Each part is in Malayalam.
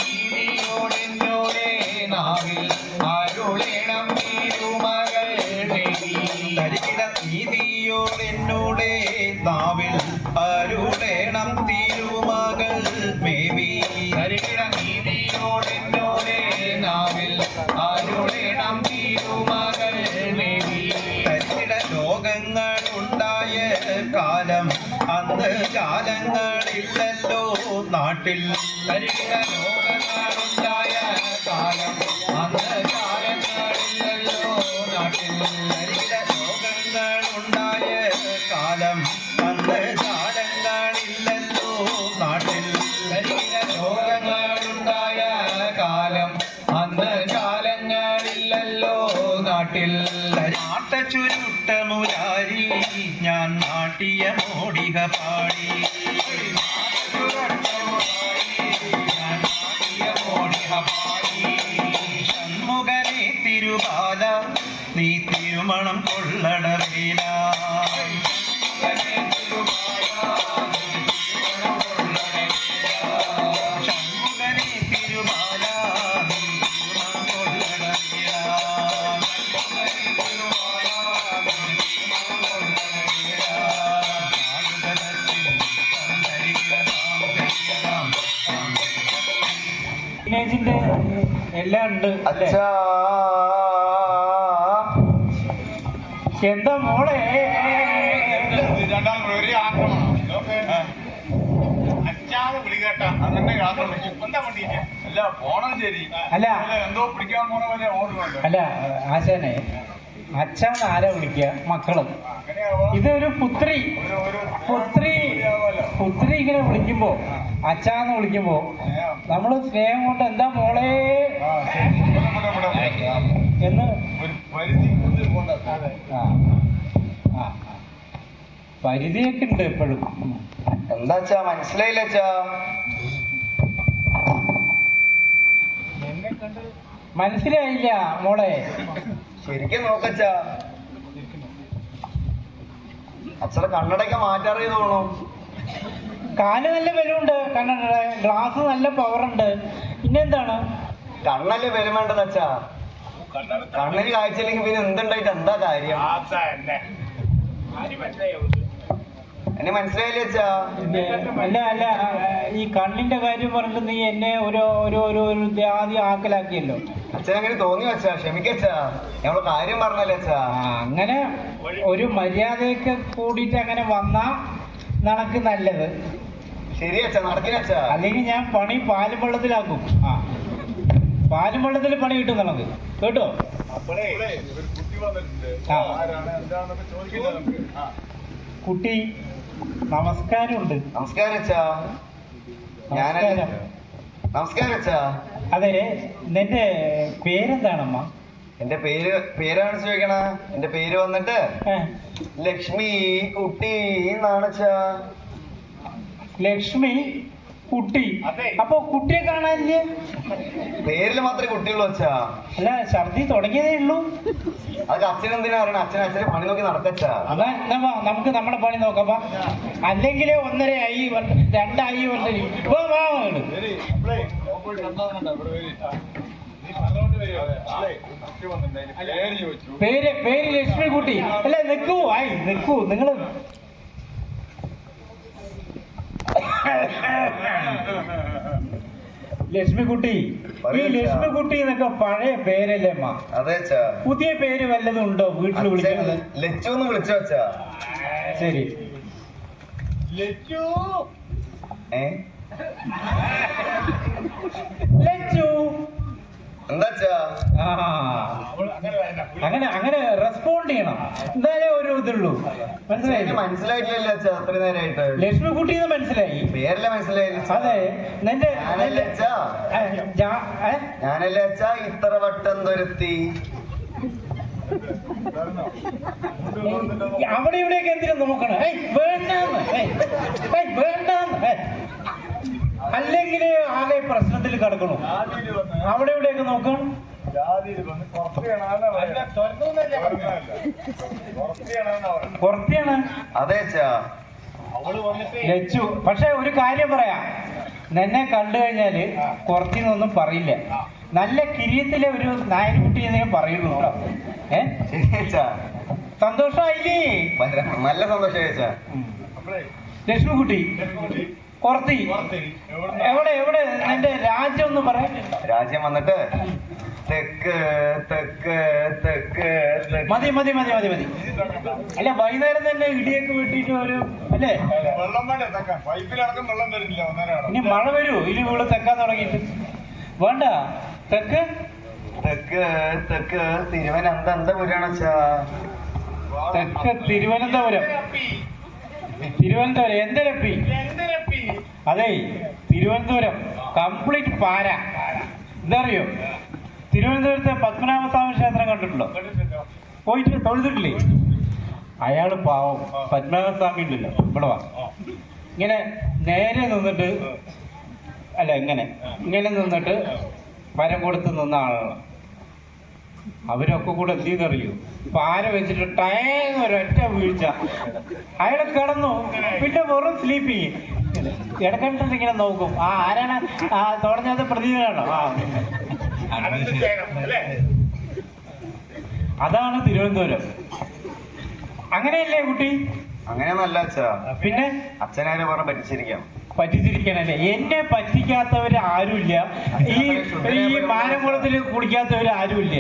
നീതിയോടെന്നോടെ നാവിൽ അരുളേണം തിരുമകൾ തരികിട നീതിയോടെന്നോടെ നാവിൽ അരുളേണം തിരുമകൾ മേവി തരികിട നീതിയോടെന്നോടെ നാവിൽ അരുളേണം തിരുമകൾ മേവി തരികിട ലോകങ്ങൾ ഉണ്ടായ കാലം അന്ന് കാലങ്ങളില്ലല്ലോ നാട്ടിൽ തരികിട ലോകങ്ങളുണ്ടായ കാലം അന്ന് കാലങ്ങളില്ലല്ലോ നാട്ടിൽ തരികിട ലോകങ്ങളുണ്ടായ കാലം അന്ന് കാലങ്ങളില്ലല്ലോ നാട്ടിൽ തരികിട ലോകങ്ങളുണ്ടായ കാലം അന്ന് കാലങ്ങളില്ലല്ലോ നാട്ടിൽ നാട്ടച്ചുരുട്ട മുരാരി ഞാൻ നാട്ടിയ മോടിക പാടി ഷൺമുഖനെ തിരുപാല നീ തിരുമണം കൊള്ളണ വേല ഷൺമുഖനെ തിരുപാല നീ തിരുമണം കൊള്ളണ വേല ടീനേജിന്റെ എല്ലാം ഉണ്ട്. എന്താ മോളെ അല്ല അല്ല ആശാനെ അച്ഛൻ ആരാ വിളിക്കുക മക്കള് ഇതൊരു പുത്രി ഇങ്ങനെ വിളിക്കുമ്പോ അച്ഛാന്ന് വിളിക്കുമ്പോ നമ്മള് സ്നേഹം കൊണ്ട് എന്താ മോളെ എന്ന് പരിധിയൊക്കെ ഉണ്ട് എപ്പോഴും. എന്താ അച്ഛാ മനസ്സിലായില്ല അച്ഛാ? മനസ്സിലായില്ല മോളെ? ശരിക്കും നോക്കച്ചാ, അച്ഛനെ കണ്ണടയ്ക്ക് മാറ്റാറിയ തോന്നണു. കാല് നല്ല ബലമുണ്ട്, കണ്ണട ഗ്ലാസ് നല്ല പവറുണ്ട്. പിന്നെന്താണ്? കണ്ണല്ലേ ബലം വേണ്ടത് അച്ഛാ. കണ്ണിന് കാഴ്ചയില്ലെങ്കിൽ പിന്നെ എന്തുണ്ടായിട്ട് എന്താ കാര്യം? എന്നെ മനസ്സിലായില്ലേ അച്ഛാ? അല്ല ഈ കണ്ണിന്റെ കാര്യം പറഞ്ഞിട്ട് നീ എന്നെ ഒരു ആദ്യം ആക്കലാക്കിയല്ലോ. അച്ഛൻ അങ്ങനെ തോന്നി വെച്ചാ, ക്ഷമിക്കച്ചാ, ഞമ്മള് കാര്യം പറഞ്ഞല്ലേ അച്ഛാ. അങ്ങനെ ഒരു മര്യാദയൊക്കെ കൂടിയിട്ട് അങ്ങനെ വന്നാ നടക്ക് നല്ലത്. ശരി അച്ഛാ, നടക്കിനച്ചാ. അല്ലെങ്കിൽ ഞാൻ പണി പാലും വെള്ളത്തിലാക്കും. പാലും വെള്ളത്തിൽ പണി കിട്ടും നമുക്ക്, കേട്ടോ? കുട്ടി നമസ്കാരമുണ്ട്. നമസ്കാരം അച്ഛാ. നമസ്കാരം അച്ഛാ. അതെ, നിന്റെ പേരെന്താണമ്മ? എന്റെ പേരാണ് ചോദിക്കണ. എന്റെ പേര് വന്നിട്ട് ലക്ഷ്മി കുട്ടി എന്നാണ് അച്ഛാ. ലക്ഷ്മി കുട്ടി. അപ്പൊ കുട്ടിയെ കാണാനില്ലേ? പേരിൽ മാത്രമേ കുട്ടിയുള്ളൂ അച്ഛാ. അല്ല, ഛർദി തുടങ്ങിയതേ ഉള്ളൂ. അതൊക്കെ അച്ഛനെന്തിനാ പറയണ? അച്ഛനെ പണി നോക്കി നടക്കച്ചാ. അതാ നമുക്ക് നമ്മുടെ പണി നോക്കാം. അല്ലെങ്കിൽ 1.5 ആയി 2 ആയി പേര് ലക്ഷ്മി കുട്ടി. അല്ല നിക്കൂ നിങ്ങള് ലക്ഷ്മിക്കുട്ടി. ഈ ലക്ഷ്മിക്കുട്ടി എന്നൊക്കെ പഴയ പേരല്ലേ അമ്മ? അതെ. പുതിയ പേര് വല്ലതും ഉണ്ടോ വീട്ടിൽ വിളിക്കുന്നത്? ലച്ചു എന്ന് വിളിച്ചോ അച്ഛാ. ശരി. ലച്ചു എന്താ അങ്ങനെ റെസ്പോണ്ട് ചെയ്യണം. എന്തായാലും ഒരു ഇതുള്ളൂ. മനസ്സിലായിട്ടില്ലല്ലോ അച്ഛാ അത്ര നേരമായിട്ട്. ലക്ഷ്മി കുട്ടി എന്ന് മനസ്സിലായി, പേരല്ലേ മനസ്സിലായില്ല. അതെ. ഞാനല്ലേ അച്ഛാ ഇത്ര വട്ടം തുരത്തി. അവിടെ ഇവിടെയൊക്കെ എന്തിനും നോക്കണം? വേണ്ടെന്ന് അല്ലെങ്കിൽ ആകെ പ്രശ്നത്തിൽ കിടക്കണം. അവിടെ ഇവിടെയൊക്കെ നോക്കണം. പുറത്തെയാണ്. അതെ ലച്ചു. പക്ഷെ ഒരു കാര്യം പറയാം, നിന്നെ കണ്ടു കഴിഞ്ഞാല് കുറച്ചിനൊന്നും പറയില്ല. നല്ല കിരീയത്തിലെ ഒരു നായൻകുട്ടി എന്നേ പറയുള്ളൂ കേട്ടോ. ശരി അച്ഛാ. സന്തോഷമായില്ലേ? നല്ല സന്തോഷമായി അച്ഛാ. ലക്ഷ്മിക്കുട്ടി കുറത്തി എവിടെ എവിടെ നിന്റെ രാജ്യം ഒന്ന് പറയാം. രാജ്യം വന്നിട്ട് തെക്ക് തെക്ക് തെക്ക് മതി മതി മതി മതി മതി. അല്ല വൈകുന്നേരം തന്നെ ഇടിയൊക്കെ വെട്ടിട്ട് ഒരു അല്ലേ? ഇനി മഴ വരൂ ഇനി ഇവിടെ തെക്കാൻ തുടങ്ങിയിട്ട്. വേണ്ട തെക്ക് തെക്ക് തെക്ക് തിരുവനന്തപുരാണ് അച്ഛാ. തെക്ക് തിരുവനന്തപുരം. തിരുവനന്തപുരം എന്തരപ്പി? അതെ തിരുവനന്തപുരം കംപ്ലീറ്റ് പാര. എന്താ അറിയോ? തിരുവനന്തപുരത്തെ പത്മനാഭസ്വാമി ക്ഷേത്രം കണ്ടിട്ടുണ്ടോ? പോയിട്ട് തൊഴുതിട്ടില്ലേ? അയാള് പാവം പത്മനാഭസ്വാമി ഉണ്ടല്ലോ ഇവിടെ വാ. ഇങ്ങനെ നേരെ നിന്നിട്ട് അല്ല ഇങ്ങനെ നിന്നിട്ട് വരം കൊടുത്ത് നിന്ന ആളാണ്. അവരൊക്കെ കൂടെ എന്ത് ചെയ്തറിയൂ? പാര വെച്ചിട്ട് ടൈം ഒരൊറ്റ വീഴ്ച. അയാൾ കിടന്നു. പിന്നെ വെറും സ്ലീപ്പിങ്. ഇടക്കണ്ടിട്ട് ഇങ്ങനെ നോക്കും. ആരാണ് തുടങ്ങാത്ത പ്രതിഭയാണോ? അതാണ് തിരുവനന്തപുരം. അങ്ങനെയല്ലേ കുട്ടി? അങ്ങനെയൊന്നല്ല അച്ഛാ. പിന്നെ അച്ഛനാരെ പറഞ്ഞ പറ്റിച്ചിരിക്കാനല്ലേ? എന്നെ പറ്റിക്കാത്തവര് ആരുമില്ല. ഈ മാനംകുളത്തിൽ കുടിക്കാത്തവര് ആരുമില്ല.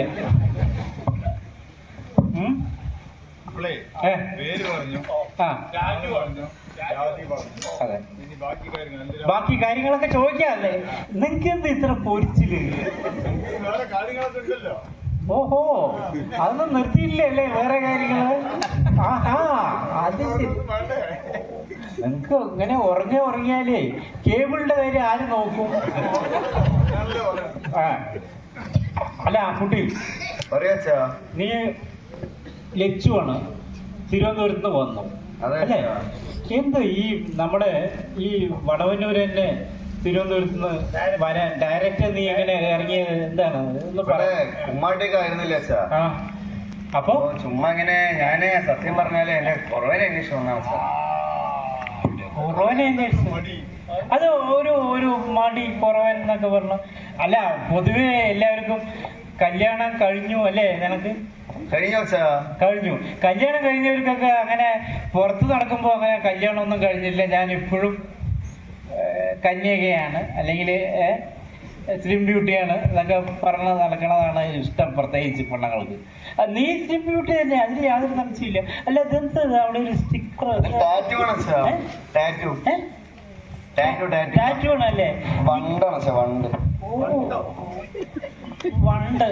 ബാക്കി കാര്യങ്ങളൊക്കെ ചോദിക്കാല്ലേ? നിങ്ങക്ക് എന്ത് ഇത്ര പൊരിച്ചില്? ഓഹോ അതൊന്നും നിർത്തിയില്ലേ വേറെ കാര്യങ്ങള്? ആഹാ അത് ശരി. നിങ്ങക്ക് ഇങ്ങനെ ഉറങ്ങിയാലേ കേബിളിന്റെ കാര്യം ആര് നോക്കും? അല്ല കുട്ടി നീ ലച്ചുവാണ് തിരുവനന്തപുരത്ത് നിന്ന് വന്നു അല്ലേ? എന്ത് ഈ നമ്മുടെ ഈ വടവന്നൂർ തന്നെ തിരുവനന്തപുരത്ത് നിന്ന് വരാൻ ഡയറക്റ്റ് നീ എങ്ങനെ ഇറങ്ങിയത്? എന്താണ് ആയിരുന്നില്ല അച്ഛാ. അപ്പൊ ചുമ്മാ ഇങ്ങനെ ഞാന് സത്യം പറഞ്ഞാല് എന്നെ കുറവനെ അന്വേഷിച്ചു വന്നാണ് സാർ. കുറവനെ അന്വേഷിച്ചു? അത് ഒരു മടി കുറവൻ എന്നൊക്കെ പറഞ്ഞു. അല്ല പൊതുവെ എല്ലാവർക്കും കല്യാണം കഴിഞ്ഞു അല്ലേ? നിനക്ക് കഴിഞ്ഞു. കല്യാണം കഴിഞ്ഞവർക്കൊക്കെ അങ്ങനെ പുറത്ത് നടക്കുമ്പോ അങ്ങനെ കല്യാണം ഒന്നും കഴിഞ്ഞില്ല, ഞാൻ ഇപ്പോഴും കന്യകയാണ് അല്ലെങ്കിൽ സ്ലിം ബ്യൂട്ടിയാണ് എന്നൊക്കെ പറഞ്ഞ് നടക്കണതാണ് ഇഷ്ടം, പ്രത്യേകിച്ച് പെണ്ണുങ്ങൾക്ക്. നീ സ്ലിം ബ്യൂട്ടി തന്നെ, അതിന് യാതൊരു സംശയമില്ല. അല്ല ഇതെന്ത് അവിടെ ഒരു സ്റ്റിക്കർ? ടാറ്റു ആണല്ലേ? വണ്ട്.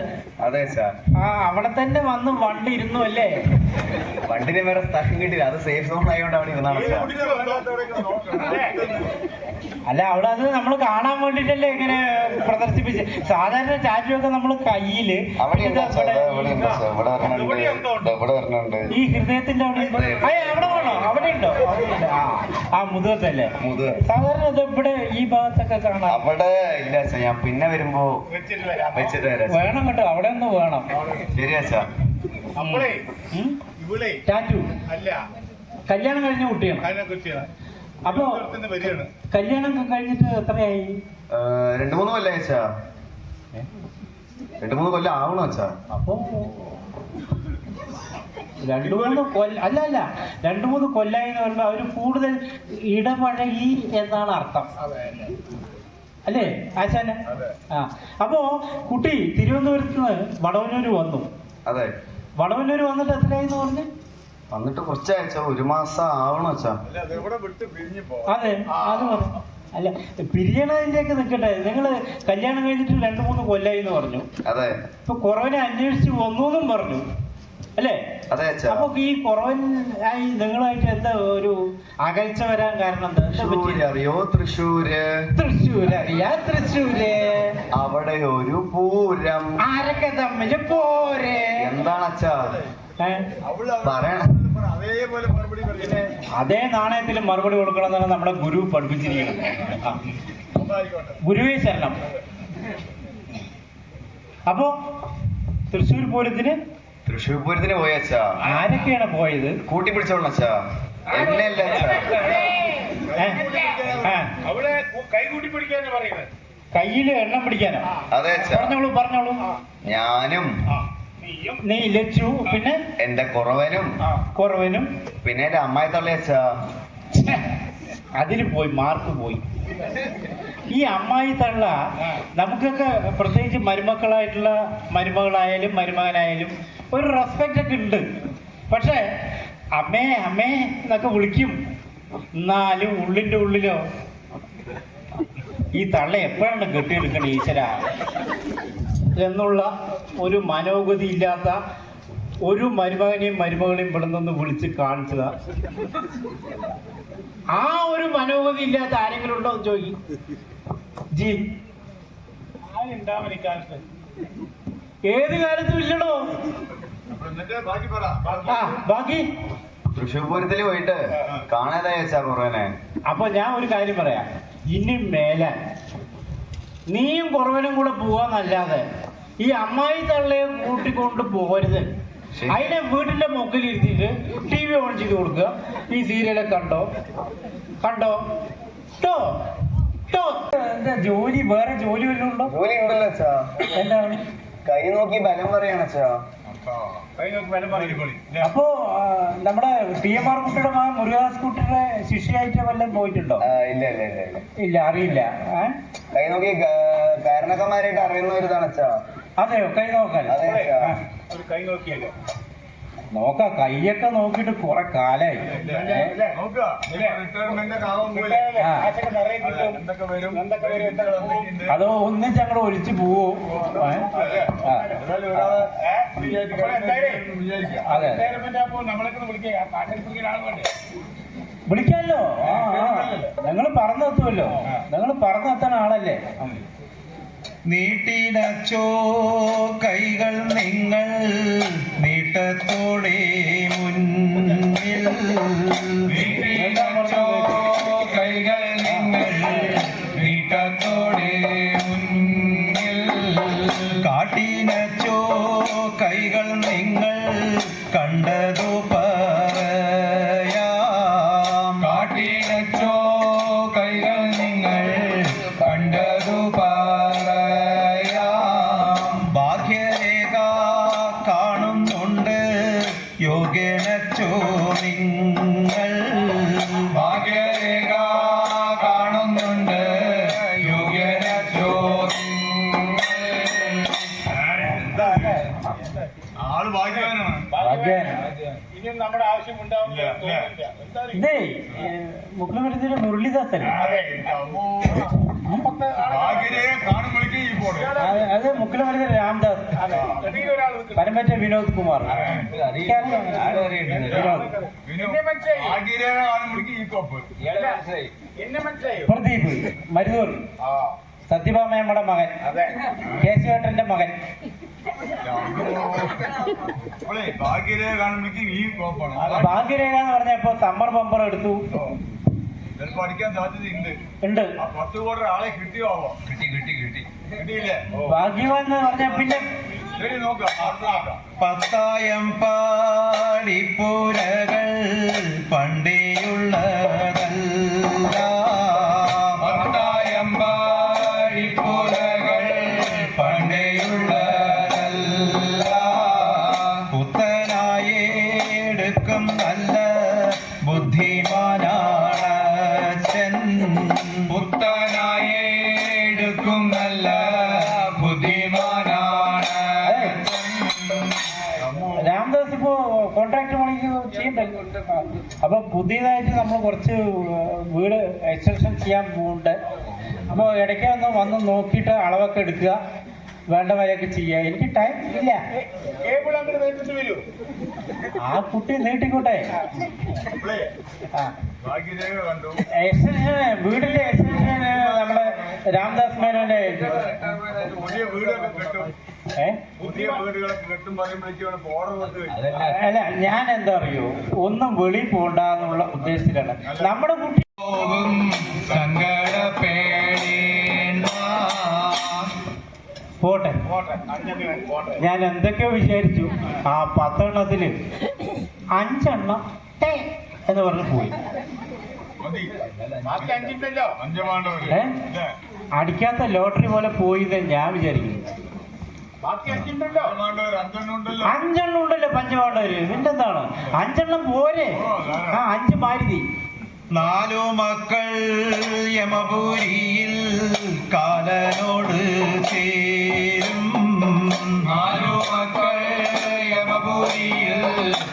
അതെ സാർ. അവിടെ തന്നെ വന്ന് വണ്ട് ഇരുന്നു അല്ലേ? വണ്ടിന് വേറെ സ്ഥലം കിട്ടില്ല, അത് സേഫ് സോൺ ആയതുകൊണ്ട് അവിടെ ഇരുന്നാണ്. അല്ല അവിടെ അത് നമ്മൾ കാണാൻ വേണ്ടിട്ടല്ലേ ഇങ്ങനെ പ്രദർശിപ്പിച്ച്. സാധാരണ ടാറ്റു ഒക്കെ നമ്മൾ കയ്യില് ഈ ഹൃദയത്തിന്റെ അവിടെ അവിടെ വേണോ? അവിടെ ഉണ്ടോ? ആ മുതുകത്തല്ലേ? സാധാരണ ഇത് ഇവിടെ ഈ ഭാഗത്തൊക്കെ കാണാം. അവിടെ ഇല്ല സാർ, ഞാൻ പിന്നെ വരുമ്പോ വേണം കേട്ടോ, അവിടെ ഒന്ന് വേണം. ശരിയാ സാർ. ടാറ്റു കല്യാണം കഴിഞ്ഞ കുട്ടിയാണ്. അപ്പൊ കല്യാണം കഴിഞ്ഞിട്ട് എത്രയായി? 2-3 കൊല്ലായി അച്ഛാ. 2-3 കൊല്ലം ആവണോ അച്ഛാ? അപ്പൊ 2-3 കൊല്ലം അല്ല 2-3 കൊല്ലായി എന്ന് പറയുമ്പോ അവര് കൂടുതൽ ഇടപഴകി എന്നാണ് അർത്ഥം അല്ലേ ആശാന്? അപ്പോ കുട്ടി തിരുവനന്തപുരത്ത് നിന്ന് വടവന്നൂര് വന്നു. അതെ. വടവന്നൂര് വന്നിട്ട് എത്രയായിന്ന് പറഞ്ഞു? വന്നിട്ട് കുറച്ചാഴ്ച, 1 മാസം ആവണം അച്ഛാ. അതെ അത് പറഞ്ഞു. അല്ല പിരിയണതിന്റെ ഒക്കെ നിൽക്കട്ടെ, നിങ്ങള് കല്യാണം കഴിഞ്ഞിട്ട് 2-3 കൊല്ലായി എന്ന് പറഞ്ഞു. അതെ. ഇപ്പൊ കുറവനെ അന്വേഷിച്ച് വന്നു എന്നും പറഞ്ഞു അല്ലേ? അതെ അച്ഛാ. അപ്പൊ ഈ കുറവൻ ആയി നിങ്ങളായിട്ട് എന്താ ഒരു അകൽച്ച വരാൻ കാരണം എന്താ? അറിയോ? തൃശ്ശൂര് അറിയാ? തൃശ്ശൂര് അവിടെ ഒരു പൂരം. ആരൊക്കെ തമ്മില് പോരെ? എന്താണ് അച്ഛാ പറയണ? അതേ നാണയത്തിൽ മറുപടി കൊടുക്കണം എന്നാണ് നമ്മുടെ ഗുരു പഠിപ്പിച്ചിരിക്കുന്നത്. ഗുരുവേ ശരണം. അപ്പോ തൃശ്ശൂർ പൂരത്തിന് പോയച്ചാ. ആരൊക്കെയാണ് പോയത്? കൂട്ടിപ്പിടിച്ചോളൂ അച്ഛാ. എന്നല്ല അച്ഛാ. അവിടെ കൈ കൂട്ടി പിടിക്കാന്ന് പറയുന്നത്. കയ്യില് എണ്ണം പിടിക്കാനോ? അതെ അച്ഛാ. പറഞ്ഞോളൂ. ഞാനും നീ ലച്ചു, പിന്നെ എന്റെ കുറവനും പിന്നെ എന്റെ അമ്മായി തള്ളി അച്ഛാ. അതിന് പോയി മാർക്ക് പോയി. ഈ അമ്മായി തള്ള നമുക്കൊക്കെ പ്രത്യേകിച്ച് മരുമക്കളായിട്ടുള്ള മരുമകളായാലും മരുമകനായാലും ഒരു റെസ്പെക്റ്റ് ഒക്കെ ഉണ്ട്. പക്ഷെ അമ്മേ എന്നൊക്കെ വിളിക്കും. എന്നാലും ഉള്ളിൻ്റെ ഉള്ളിലോ ഈ തള്ള എപ്പോഴാണ് കെട്ടിയെടുക്കണം ഈശ്വര എന്നുള്ള ഒരു മനോഗതി ഇല്ലാത്ത ഒരു മരുമകനെയും മരുമകളെയും ഇവിടെ നിന്ന് വിളിച്ച് കാണിച്ചതാ. ആ ഒരു മനോഗതി ഇല്ലാത്ത ആരെങ്കിലും ഉണ്ടോ എന്ന് ചോദിക്കും. ജി ആരുണ്ടാവും ഈ കാലത്ത്? ഏത് കാലത്തും ഇല്ലടോ. ആ ബാക്കി തൃശ്ശൂർ പൂരത്തില് പോയിട്ട് കാണാതായി വെച്ചാ കുറവനെ. അപ്പൊ ഞാൻ ഒരു കാര്യം പറയാം. ഇനി മേലെ നീയും കുറവനും കൂടെ പോവാന്നല്ലാതെ ഈ അമ്മായി തള്ളയെ കൂട്ടിക്കൊണ്ട് പോകരുത്. അതിനെ വീട്ടിന്റെ മുക്കിലിരുത്തിയിട്ട് TV ഓൺ ചെയ്ത് കൊടുക്കുക. ഈ സീരിയലൊക്കെ കണ്ടോ എന്താ ജോലി? വേറെ ജോലി വല്ലതും ഉണ്ടോ? ജോലി ഉണ്ടല്ലോ അച്ഛാ. എന്താണ്? കൈ നോക്കി ബലം പറയാണ് അച്ഛാ. അപ്പോ നമ്മുടെ TMR കുട്ടിയുടെ മകൻ മുരുകദാസ് കുട്ടിയുടെ ശിഷ്യയായിട്ട് വല്ലതും പോയിട്ടുണ്ടോ? ഇല്ല, അറിയില്ല. കൈ നോക്കി കാരണക്കന്മാരായിട്ട് അറിയുന്ന ഒരു ഇതാണ് അച്ഛാ. അതെയോ? കൈ നോക്കാൻ കൈ നോക്കിയല്ലോ. നോക്കാം. കൈയൊക്കെ നോക്കിയിട്ട് കുറെ കാലായി. അതോ ഒന്നിച്ച് അങ്ങോട്ട് ഒലിച്ചു പോവോ? അതെ, വിളിക്കാമല്ലോ. ഞങ്ങൾ പറഞ്ഞെത്തുമല്ലോ. ഞങ്ങൾ പറഞ്ഞെത്താൻ ആളല്ലേ. നീട്ടിടച്ചോ കൈകൾ നിങ്ങൾ നീട്ടത്തോടെ മുന്നിൽ. നീട്ടിടച്ചോ കൈകൾ നിങ്ങൾ നീട്ടത്തോടെ മുന്നിൽ. കാട്ടിനച്ചോ കൈകൾ നിങ്ങൾ കണ്ടതു പറയാം. കാട്ടിനച്ചോ കൈകൾ നിങ്ങൾ കണ്ടതു യോഗ്യനച്ചോ നിങ്ങൾ. ഭാഗ്യരേഖ കാണുന്നുണ്ട് യോഗ്യനച്ചോ ആള് ഭാഗ്യവാനാണ്. ഇനിയും നമ്മുടെ ആവശ്യം ഉണ്ടാവില്ല. ഇതേ മുഖ്യമന്ത്രിയുടെ മുരളീദാസല്ലേ? അത് മുഖ്യമന്ത്രി രാംദാസ്, പരമറ്റ വിനോദ് കുമാർ, പ്രദീപ് മരുതൂർ, സത്യഭാമയമ്മയുടെ മകൻ, കേശവേട്ടന്റെ മകൻ. ഭാഗ്യരേഖ ഭാഗ്യരേഖ എന്ന് പറഞ്ഞപ്പോ സമ്മർ ബമ്പർ എടുത്തു. പഠിക്കാൻ സാധ്യതയുണ്ട്. 10 കോടി ആളെ കിട്ടിയോ? കിട്ടിയില്ലേ? ഭാഗ്യവാൻ എന്ന് പറഞ്ഞ പിന്നെ ശരി, നോക്കാം. 10,000 പാടിപ്പുരകൾ പണ്ടേയുള്ളതല്ല. 10,000 പാടിപ്പുരകൾ പണ്ടേയുള്ളതല്ല. പുത്തനായി എടുക്കും നല്ല ബുദ്ധിമാനാണ്. പുത്തനായി എടുക്കും നല്ല ബുദ്ധിമാനാണ്. രാംദാസ് ഇപ്പോ കോൺട്രാക്ട് പണിക്ക് ചെയ്യണ്ടല്ലോ. അപ്പൊ പുതിയതായിട്ട് നമ്മൾ കുറച്ച് വീട് എക്സ്റ്റൻഷൻ ചെയ്യാൻ പോകുന്നുണ്ട്. അപ്പോൾ ഇടയ്ക്ക് വന്ന് നോക്കിയിട്ട് അളവൊക്കെ എടുക്കുക, വേണ്ട വരെയൊക്കെ ചെയ്യുക. എനിക്ക് ടൈം ഇല്ല. ആ കുട്ടി നീട്ടിക്കോട്ടെ. എക്സ്റ്റൻഷൻ, വീടിന്റെ എക്സ്റ്റൻഷൻ നമ്മുടെ രാംദാസ് മേനോന്റെ അല്ല, ഞാൻ എന്താ അറിയോ, ഒന്നും വെളി പോണ്ടെന്നുള്ള ഉദ്ദേശത്തിലാണ് നമ്മുടെ കുട്ടി. പോട്ടെ, ഞാൻ എന്തൊക്കെയോ വിചാരിച്ചു. ആ 10 എണ്ണത്തില് 5 എണ്ണം എന്ന് പറഞ്ഞ് പോയി. ബാക്കി 5 ഉണ്ടല്ലോ. ഏ അടിക്കാത്ത ലോട്ടറി പോലെ പോയി ഞാൻ വിചാരിക്കുന്നു. ബാക്കി 5 ഉണ്ടല്ലോ. 5 ഉണ്ടല്ലോ പഞ്ചപാണ്ഡവര്. പിന്നെന്താണ് 5 പോരെ? ആ 5 മാരുതി. 4 മക്കൾ യമപുരിയിൽ കാലനോട് ചേരും. 4 മക്കൾ യമപുരിയിൽ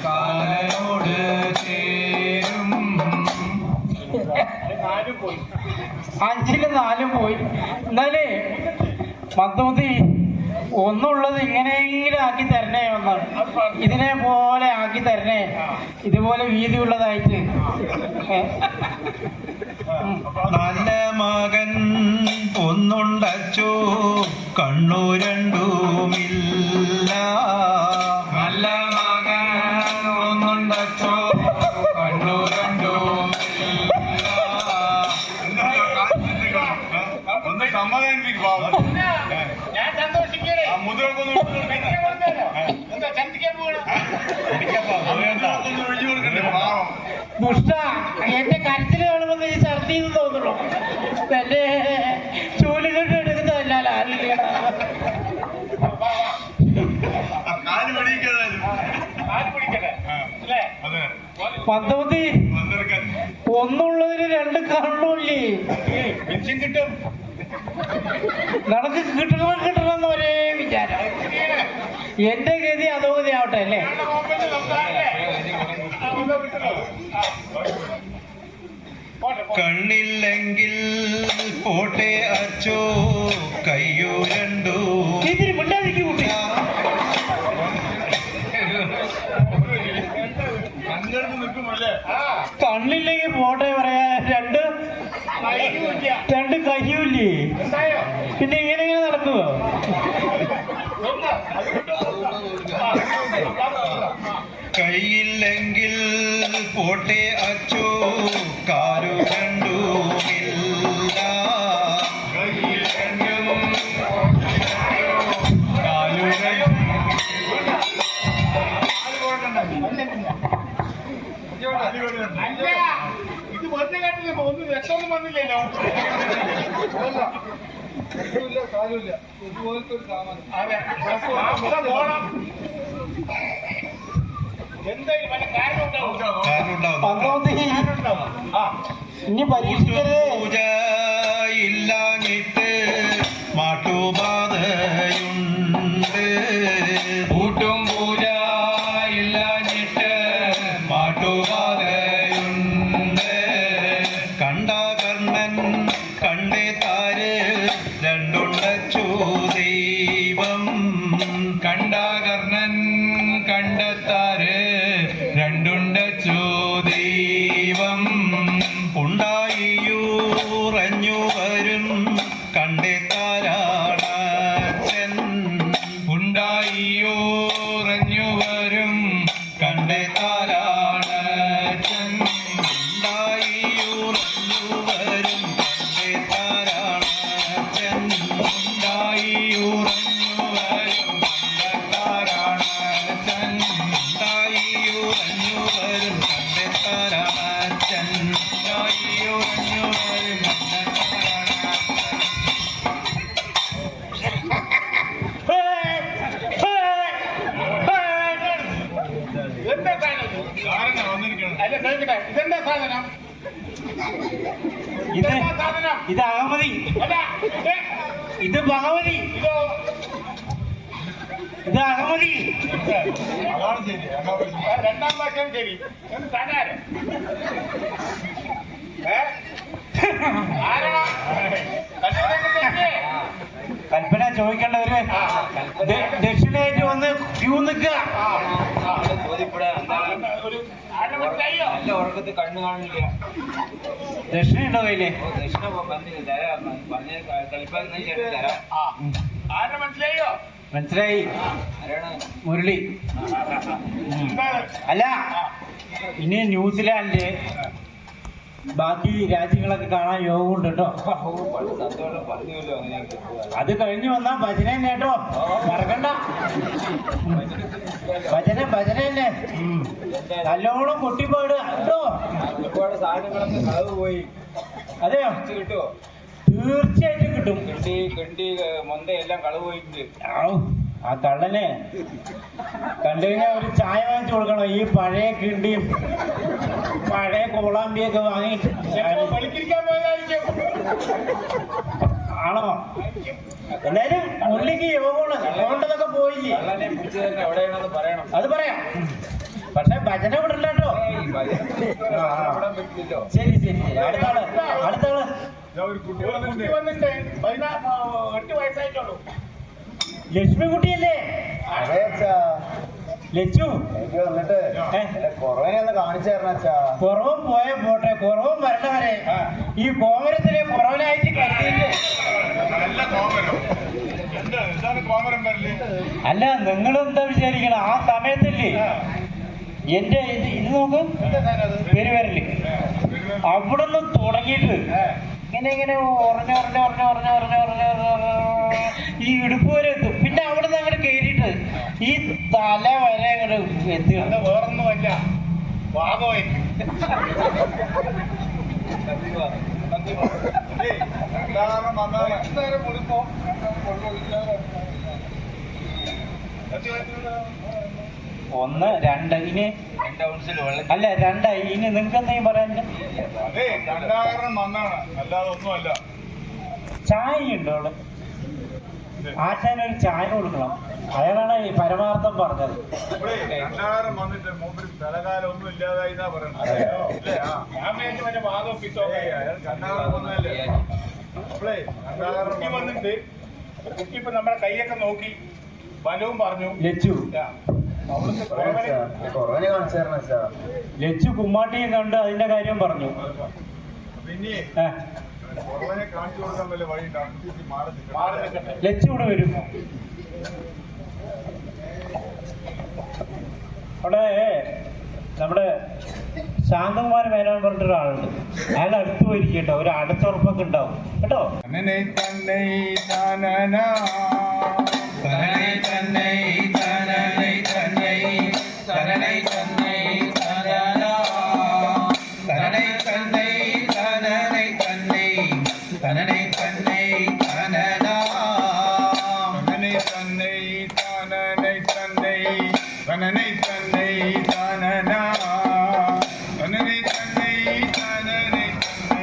കാലനോട് ചേരും. 4 പോയി. 5 4 പോയി. എന്നാലേ മന്ദമതി ഒന്നുള്ളത് ഇങ്ങനെയെങ്കിലും ആക്കി തരണേ. ഒന്നാണ് ഇതിനെ പോലെ ആക്കി തരണേ. ഇതുപോലെ വീതിയുള്ളതായിട്ട്. നല്ല മകൻ ഒന്നുണ്ടച്ചോ കണ്ണു രണ്ടുമില്ല. നല്ല മകൻ ഒന്നുണ്ടച്ചോ കണ്ണു രണ്ടുമില്ല. ഒന്ന് സമാധാനിപ്പിക്കും. ഞാൻ സന്തോഷിക്കണേ. എന്താ ചന്തിക്കാൻ പോകണം? ദുഷ്ട എന്റെ കരച്ചിൽ കാണുമ്പോൾ ഈ ഛർദി എന്ന് തോന്നുള്ളൂ. എന്റെ ചൂലുകെട്ട് എടുക്കുന്നതല്ല. പന്തമതി ഒന്നുള്ളതിന് 2 കണ്ണുള്ളി. പെൻഷൻ കിട്ടും. നടക്ക് കിട്ടണമെന്ന് ഒരേ വിചാരം. എന്റെ ഗതി അധോഗതി ആവട്ടെ അല്ലേ? കണ്ണില്ലെങ്കിൽ പോട്ടെ അച്ചോ കയ്യോ രണ്ടു. ഇതിന് മിണ്ടാതിരിക്കും കുട്ടി. കണ്ണില്ലെങ്കിൽ പോട്ടെ പറയാ. 2 കയ്യൂല്ലേ? പിന്നെ ഇങ്ങനെ നടക്കുവോ? കയ്യില്ലെങ്കിൽ പോട്ടെ അച്ചോ കാലു രണ്ടുമില്ല. കാലു അല്ല, ഇത് വെറുതെ കേട്ടില്ല. ഒന്നും രക്ഷമൊന്നും വന്നില്ലല്ലോ. അതെ, പോണം. എന്തായാലും വല്ല കാരണം ഉണ്ടാവും. ഇനി പരീക്ഷിക്കരുത്. പൂജ ഇല്ലാഞ്ഞിട്ട് മാട്ടുബാധയുണ്ട്. കൂട്ടും പൂജ ഇല്ലാഞ്ഞിട്ട് മാട്ടുബാധയുണ്ട്. കണ്ട കർണൻ കണ്ടേ താര് രണ്ടുണ്ടച്ചു ദൈവം. കണ്ട കർണൻ കണ്ടെത്താര് രണ്ടുണ്ടച്ചു ദൈവം. ഉണ്ടായിയൂറഞ്ഞു വരും കണ്ടെത്താരാണച്ചൻ. ഉണ്ടായിയൂറഞ്ഞു വരും കണ്ടെത്താരാണച്ചൻ. ഉണ്ടായിയൂറഞ്ഞു വരും കണ്ടെത്താരാണച്ചൻ. ഉണ്ടായിയൂറഞ്ഞു വരും കണ്ടെത്താരാണച്ചൻ. ഉണ്ടായിയൂറഞ്ഞു വരും കണ്ടെത്താരാണച്ചൻ. ഉണ്ടായിയൂറഞ്ഞു വരും എന്താ സാധനം? അല്ല, കേൾക്കട്ടെ. ഇതെന്താ സാധനം? ഇതെന്താ സാധനം? ഇത് അഹമ്മദി. അല്ല, ഇത് ഭഗവതി. ഇതോ? ഇത് അഹമ്മദി. രണ്ടാം ഭാഷയും ശരി. എന്ത് സാധനം? ആരാ? കൽപ്പന ചോദിക്കേണ്ടവര് ദക്ഷിണയായിട്ട് വന്ന് ക്യൂ നിൽക്കുക. ഒരു ആരമറ്റായോ? ഉറക്കത്ത് കണ്ണു കാണില്ല. ദക്ഷിണ ഉണ്ടോ കയ്യില്? ദക്ഷിണ പറഞ്ഞില്ല. തരാം പറഞ്ഞ കളിപ്പാക്കുന്ന തരാം. ആരെ മനസ്സിലായോ? മനസ്സിലായി. ആരാണ്? മുരളി. എന്താണ്? അല്ല, ഇനി ന്യൂസിലാൻഡ് ബാക്കി രാജ്യങ്ങളൊക്കെ കാണാൻ യോഗമുണ്ട് കേട്ടോ. അത് കഴിഞ്ഞു വന്നാ ഭജന തന്നെ കേട്ടോ, മറക്കണ്ട. ഭജന തന്നെ നല്ലോണം കൊട്ടിപ്പാട് കേട്ടോ. അതെയോ? തീർച്ചയായിട്ടും കിട്ടും. ആ കള്ളനെ കണ്ടു കഴിഞ്ഞാൽ ഒരു ചായ വാങ്ങിച്ചു കൊടുക്കണം. ഈ പഴയ കിണ്ടിയും പഴയ കോളാമ്പിയൊക്കെ വാങ്ങിയിട്ട് ആണോ? എന്തായാലും മുള്ളിക്ക് യോഗമാണ്, പോകേണ്ടതൊക്കെ പോയില്ലേ? അത് പറയാം, പക്ഷെ ഭജന വിടില്ല കേട്ടോ. ശരി ശരി ശരി. അടുത്താള് ലക്ഷ്മി കുട്ടിയല്ലേ? അതെ അച്ഛാ. ലച്ചു എനിക്ക് വന്നിട്ട് കുറവനെ ഒന്ന് കാണിച്ചു തരണം അച്ഛാ. കുറവും പോയ പോട്ടെ, കുറവും വരണവരെ ഈ കോമരത്തിലെ കുറവനായിട്ട് കരുതിയില്ലേ? അല്ല, നിങ്ങളെന്താ വിചാരിക്കണം? ആ സമയത്തല്ലേ എന്റെ ഇത് നോക്ക്, പെരുവരല് അവിടെ നിന്ന് തുടങ്ങിയിട്ട് ഇങ്ങനെ ഈ ഇടുപ്പ് വരെ എത്തും. പിന്നെ അവിടെ നിന്ന് അങ്ങോട്ട് കയറിയിട്ട് ഈ തല വരെ അങ്ങോട്ട് എത്തി. വേറൊന്നുമല്ല, വാഗോയി ഒന്ന് രണ്ട് ഇനി അല്ല രണ്ടായി. ഇനി നിങ്ങൾക്ക് എന്തെങ്കിലും പറയാൻ? അതെ, രണ്ടാകരണം നന്നാണ്, അല്ലാതെ ഒന്നുമല്ല. ചായ ഉണ്ടോ അവിടെ? ആശാനൊരു ചായ കൊടുക്കണം. അയാളാണ് ഈ പരമാർത്ഥം പറഞ്ഞത്. രണ്ടാകരണം വന്നിട്ട് മുമ്പിൽ തലകാലം ഒന്നും ഇല്ലാതായി പറയുന്നത്. ഞാൻ മേടിച്ച് മറ്റേ വാദം പിത്തോ രണ്ടാകരണം വന്നതല്ലേ. അപ്പളേ രണ്ടാകരണം വന്നിട്ട് കുട്ടി ഇപ്പൊ നമ്മുടെ കൈയൊക്കെ നോക്കി ബലവും പറഞ്ഞു. ലച്ചു കുറവനെ കാണിച്ചു തരണം അച്ഛാ. ലച്ചു കുമ്മാട്ടിയെ കണ്ട് അതിന്റെ കാര്യം പറഞ്ഞു. പിന്നെ കാണിച്ചു കൊടുക്കാൻ വല്ല വഴി ലച്ചു ഇവിടെ വരും. അവിടെ നമ്മുടെ ശാന്തകുമാര മേനോൻ പറഞ്ഞിട്ട് ഒരാളുണ്ട്. അയാൾ അടുത്ത് പോയിരിക്കും കേട്ടോ. ഒരു അടച്ചുറപ്പൊക്കെ ഉണ്ടാവും കേട്ടോ. തന്നെ തന്നെ തനന തനനൈ തന്നൈ തനനൈ തന്നൈ തനനൈ തന്നൈ തനനാ തനനൈ തന്നൈ തനനൈ തന്നൈ തനനൈ തന്നൈ തനനാ തനനൈ തന്നൈ തനനൈ തന്നൈ തനനൈ തന്നൈ തനനാ തനനൈ തന്നൈ തനനൈ തന്നൈ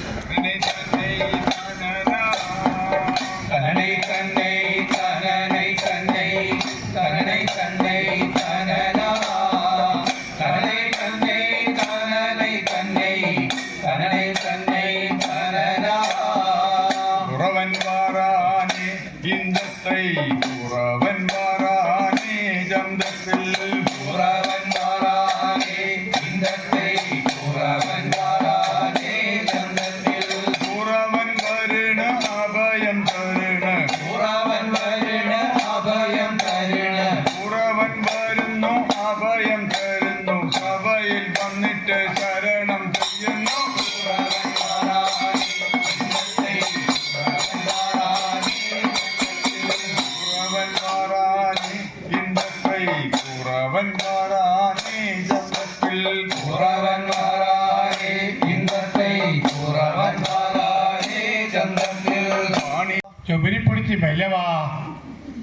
തനനൈ തന്നൈ തനനാ തനനൈ തന്നൈ തനനൈ തന്നൈ തനനൈ തന്നൈ തനനാ തനനൈ തന്നൈ തനനൈ തന്നൈ തനനൈ തന്നൈ തനനാ കുറവൻ വാറാനേ ഇന്തത്തെ കുറവൻ വാറാനേ ജന്തത്തിൽ കുറവൻ മാറാനേ ഇന്നത്തെ കുറവൻ മാറാനേ ചന്തത്തിൽ കുറവൻ വരണ അഭയം തരണ കുറവൻ വരണ അഭയം തരണ കുറവൻ വരുന്നു അഭയം തരുന്നു സഭയിൽ വന്നിട്ട് ശരണം ചെയ്യുന്നു കുറവൻ മാറാനേ ഇന്നത്തെ കുറവൻ മാറാനേ കുറവൻ മാറാനേ ഇന്തത്തെ കുറവൻ മാറാനേ ജന്തത്തിൽ കുറവൻ മാറാനേ ഇന്നത്തെ കുറവൻ മാറാനേ ചന്തത്തിൽ വാണി ചുമരി പിടിച്ച് മെല്ലവാ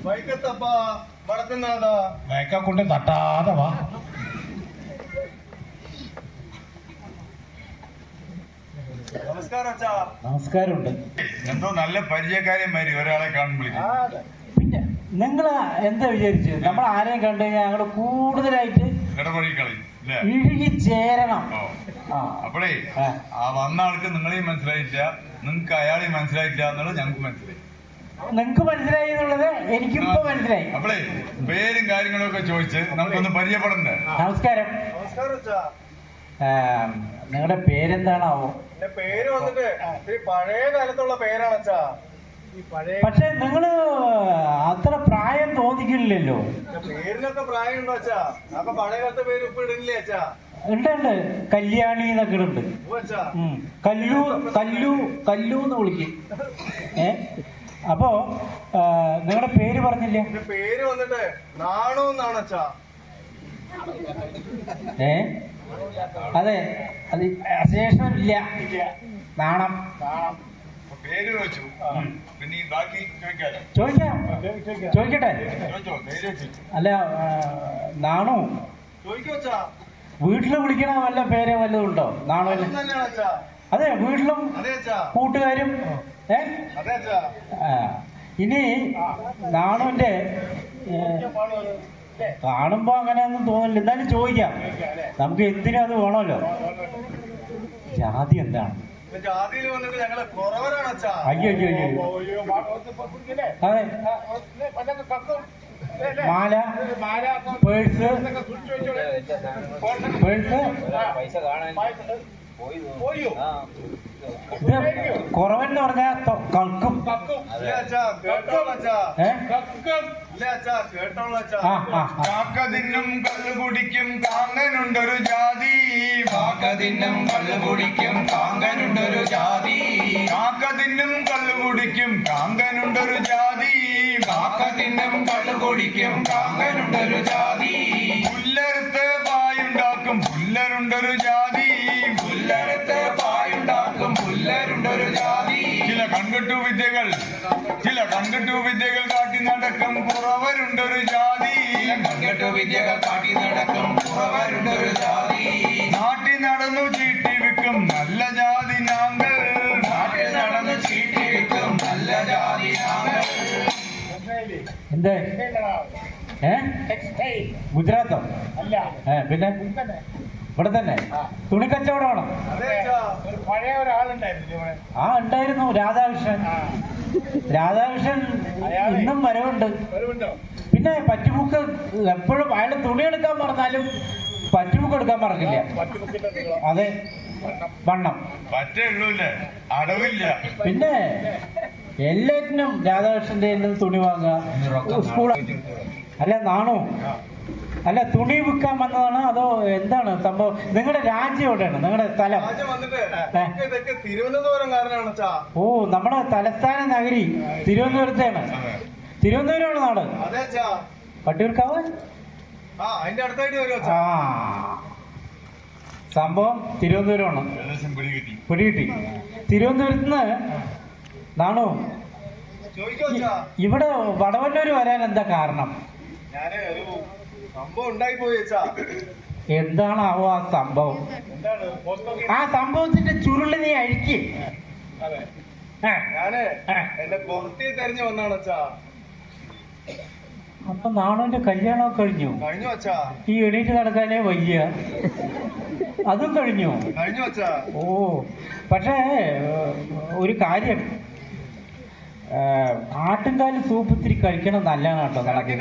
വൈക്കത്തപ്പ വടക്കുന്നാഥാ. വേക്ക കൊണ്ട് തട്ടാതെ വാ. നമസ്കാരം അച്ഛാ. നമസ്കാരമുണ്ട്. എന്തോ നല്ല പരിചയക്കാരന്മാര് ഒരാളെ കാണുമ്പോഴേക്കും പിന്നെ നിങ്ങൾ എന്താ വിചാരിച്ചത്? നമ്മൾ ആരെയും കണ്ടു കഴിഞ്ഞാൽ ഞങ്ങൾ കൂടുതലായിട്ട് ഇടപഴകി കളയും അല്ലേ? ഇഴുകി ചേരണം. ഓ. ആ അപ്പോഴേ ആ. ആ വന്ന ആൾക്ക് നിങ്ങളെയും മനസ്സിലായിട്ടില്ല, നിങ്ങൾക്ക് അയാളെയും മനസ്സിലായിട്ടില്ല എന്നുള്ളത് ഞങ്ങൾക്ക് മനസ്സിലായി. നിങ്ങക്ക് മനസ്സിലായി എന്നുള്ളത് എനിക്കിപ്പോ മനസ്സിലായി. അപ്പോഴേ പേരും കാര്യങ്ങളും ഒക്കെ ചോദിച്ച് നമുക്കൊന്ന് പരിചയപ്പെടണ്ടേ? നമസ്കാരം. നമസ്കാരം അച്ഛാ. നിങ്ങളുടെ പേരെന്താണാവോ? എന്റെ പേര് വന്നിട്ട് ഈ പഴയ കാലത്തുള്ള പേരാണ് അച്ഛാ. ഈ പഴയ പക്ഷെ നിങ്ങള് അത്ര പ്രായം തോന്നിക്കില്ലല്ലോ. പേരിനൊക്കെ പ്രായമുണ്ടോ അച്ഛാ? അപ്പൊ പഴയ കാലത്തെ പേര് ഇപ്പൊ ഇടുന്നില്ലേ അച്ഛാ? ഉണ്ട് കല്യാണി എന്നൊക്കെ ഉണ്ട്. കല്ലു കല്ലു കല്ലു എന്ന് വിളിക്കും. അപ്പോ നിങ്ങളുടെ പേര് പറഞ്ഞില്ല? പേര് വന്നിട്ട് നാണു എന്നാണ് അച്ഛാ. അതെ, അത് അശേഷം ഇല്ല, നാണം. പേര് വെച്ചു, പിന്നെ ബാക്കി ചോദിക്കട്ടെ. അല്ല, നാണു ചോദിക്കോച്ചാ, വീട്ടില് വിളിക്കണ വല്ല പേരോ വല്ലതും ഉണ്ടോ? നാണു. അതെ, വീട്ടിലും കൂട്ടുകാരും. ഇനി നാണുവിന്റെ കാണുമ്പോ അങ്ങനെയൊന്നും തോന്നില്ല, എന്തായാലും ചോദിക്കാം. നമുക്ക് എന്തിനും അത് വേണമല്ലോ. ജാതി എന്താണ്? ജാതിയിൽ വന്നിട്ട് ഞങ്ങള് കുറവരാണ് അച്ഛാ. അയ്യോ അതെ, മാല, പേഴ്സ് ഇത് കുറവൻ എന്ന് പറഞ്ഞാൽ കൾക്കും. കാക്കതിന്നും കള്ളുകുടിക്കും കാങ്ങനുണ്ടൊരു ജാതി. കാക്കതിന്നും കള്ളുകുടിക്കും കാങ്കനുണ്ടൊരു ജാതി. കാക്കതിന്നും കള്ളുകുടിക്കും കാങ്കനുണ്ടൊരു ജാതി. കാക്കതിന്നും കള്ളുകുടിക്കും കാങ്കനുണ്ടൊരു ജാതി. പുല്ലറുത്ത് പായുണ്ടാക്കും പുല്ലരുണ്ടൊരു ജാതി. പുല്ലറുത്ത് പായുണ്ടാക്കും പുല്ലരുണ്ടൊരു ജാതി. ചില കൺകെട്ടു വിദ്യകൾ കാട്ടി നടക്കും കുറവരുണ്ടൊരു ജാതി. കൺകെട്ടു വിദ്യകൾ കാട്ടി നടക്കും കുറവരുണ്ടൊരു ജാതി. നാട്ടിൽ നടന്നു ചീട്ടി വിൽക്കും നല്ല ജാതി നാങ്കൾ. നാട്ടിൽ നടന്നു ചീട്ടി വിൽക്കും നല്ല ജാതി നാങ്കൾ. എന്തേ? ഗുജറാത്തോ? പിന്നെ ഇവിടെ തന്നെ തുണിക്കച്ചവടമാണോ? പഴയ ഒരാളുണ്ടായിരുന്നു. ഉണ്ടായിരുന്നു, രാധാകൃഷ്ണൻ. ഇന്നും വരവുണ്ട്. പിന്നെ പറ്റുബുക്ക് എപ്പോഴും അയാൾ തുണി എടുക്കാൻ പറഞ്ഞാലും പറ്റുബുക്ക് എടുക്കാൻ പറഞ്ഞില്ല. അതെ, വണ്ണം പറ്റേ ഉള്ളൂല്ലേ, അടവില്ല. പിന്നെ എല്ലാറ്റിനും രാധാകൃഷ്ണന്റെ തുണി വാങ്ങുക. സ്കൂൾ അല്ല, നാണു അല്ല, തുണി വിൽക്കാൻ വന്നതാണ് അതോ എന്താണ് സംഭവം? നിങ്ങളുടെ രാജ്യം എവിടെയാണ്? നിങ്ങളുടെ സ്ഥലം? തിരുവനന്തപുരംകാരനാണ്. ഓ, നമ്മുടെ തലസ്ഥാന നഗരി തിരുവനന്തപുരത്താണ്. തിരുവനന്തപുരമാണ് നാട്. വട്ടിയൂർക്കാവ്. ആ, സംഭവം തിരുവനന്തപുരമാണ്. പിടികിട്ടി. തിരുവനന്തപുരത്ത് നിന്ന് നാണു ഇവിടെ വടവന്നൂര് വരാൻ എന്താ കാരണം? എന്താണാവോ ആ സംഭവം? ആ സംഭവത്തിന്റെ ചുരുള് നീ അഴിക്ക്. തെരഞ്ഞു വന്നാണ് അച്ഛാ. അപ്പൊ നാണുവിന്റെ കല്യാണമൊക്കെ കഴിഞ്ഞു അച്ഛാ. ഈ എണീറ്റ് നടക്കാനേ വയ്യ, അതും കഴിഞ്ഞു അച്ഛാ. ഓ, പക്ഷേ ഒരു കാര്യം, ആട്ടുംകാല് സൂപ്പ് ഇത്തിരി കഴിക്കണം, നല്ലതാണ് കേട്ടോ. നടക്ക്.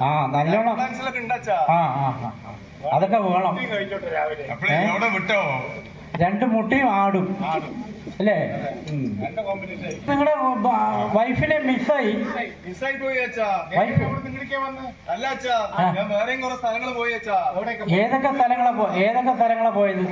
ആ, നല്ലോണം. അതൊക്കെ വേണം. വിട്ടോ 2 മുട്ടയും ആടും അല്ലേ? നിങ്ങളുടെ വൈഫിനെ മിസ്സായി പോയി അച്ഛാ. അല്ല അച്ഛാ, ഞാൻ വേറെയും കുറെ സ്ഥലങ്ങൾ പോയി അച്ഛാ. ഏതൊക്കെ സ്ഥലങ്ങളാ പോയത്?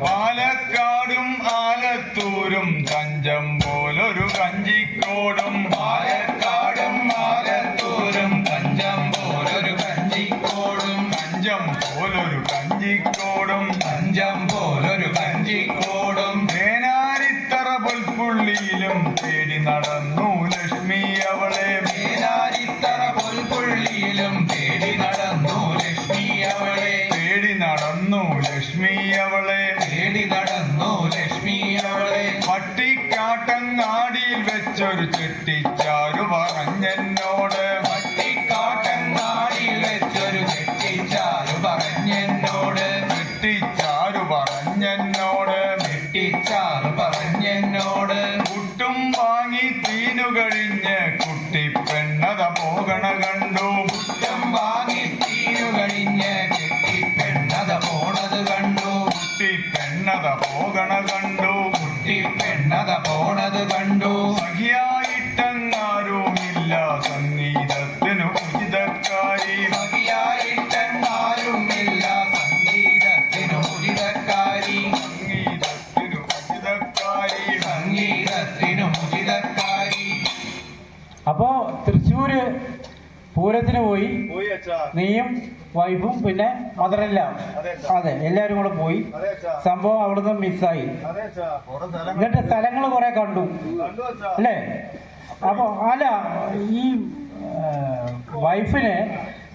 പാലക്കാടും ആലത്തൂരും തഞ്ചം പോലൊരു കഞ്ചിക്കോടും. പാലക്കാടും ആലത്തൂരും തഞ്ചം പോലൊരു കഞ്ചിക്കോടും. തഞ്ചം പോലൊരു കഞ്ചിക്കോടും. തഞ്ചം പോലൊരു കഞ്ചിക്കോടും. മേനാരിത്തറ പുൽപ്പുള്ളിയിലും തേടി നടന്നു ലക്ഷ്മി അവളെ. മേനാരിത്തറ പുൽപ്പുള്ളിയിലും തേടി നടന്നു ലക്ഷ്മി അവളെ. തേടി നടന്നു ലക്ഷ്മി അവളെ. തേടി നടന്നു ലക്ഷ്മി അവളെ. പട്ടിക്കാട്ടങ്ങാടിയിൽ വെച്ചൊരു ചെട്ടിച്ചാരു പറഞ്ഞെന്നോട്. പട്ടിക്കാട്ടങ്ങാടിയിൽ വെച്ചൊരു ചെട്ടിച്ചാരു പറഞ്ഞെന്നോട്. ചെട്ടിച്ചാരു പറഞ്ഞെന്നോട്. ചെട്ടിച്ചാരു പറഞ്ഞെന്നോട്. കുട്ടും വാങ്ങി തീനു കഴിഞ്ഞ് കുട്ടിപ്പെണ്ണത പോകണ കണ്ടു. കുറ്റം വാങ്ങി തീരു കഴിഞ്ഞ് കെട്ടിപ്പെണ്ണത പോണത് കണ്ടു. കുട്ടിപ്പെണ്ണത പോകണ കണ്ടു. കുട്ടിപ്പെണ്ണത പോണത് കണ്ടു. സഖിയായിട്ടങ്ങാരുമില്ല സംഗീതത്തിനു ഉചിതക്കാരി. സഖിയായിട്ടെങ്ങാരുമില്ല സംഗീത തൃശ്ശൂര് പൂരത്തിന് പോയി. പോയി അച്ഛാ. നീയും വൈഫും പിന്നെ മദറെല്ലാം. അതെ അതെ, എല്ലാവരും കൂടെ പോയി. അതെ അച്ഛാ. സംഭവം അവിടുന്ന് മിസ്സായി. അതെ അച്ഛാ. എന്നിട്ട് സ്ഥലങ്ങൾ കുറെ കണ്ടു കണ്ടു അച്ഛാ. അല്ലേ? അപ്പൊ അല്ല, ഈ വൈഫിന്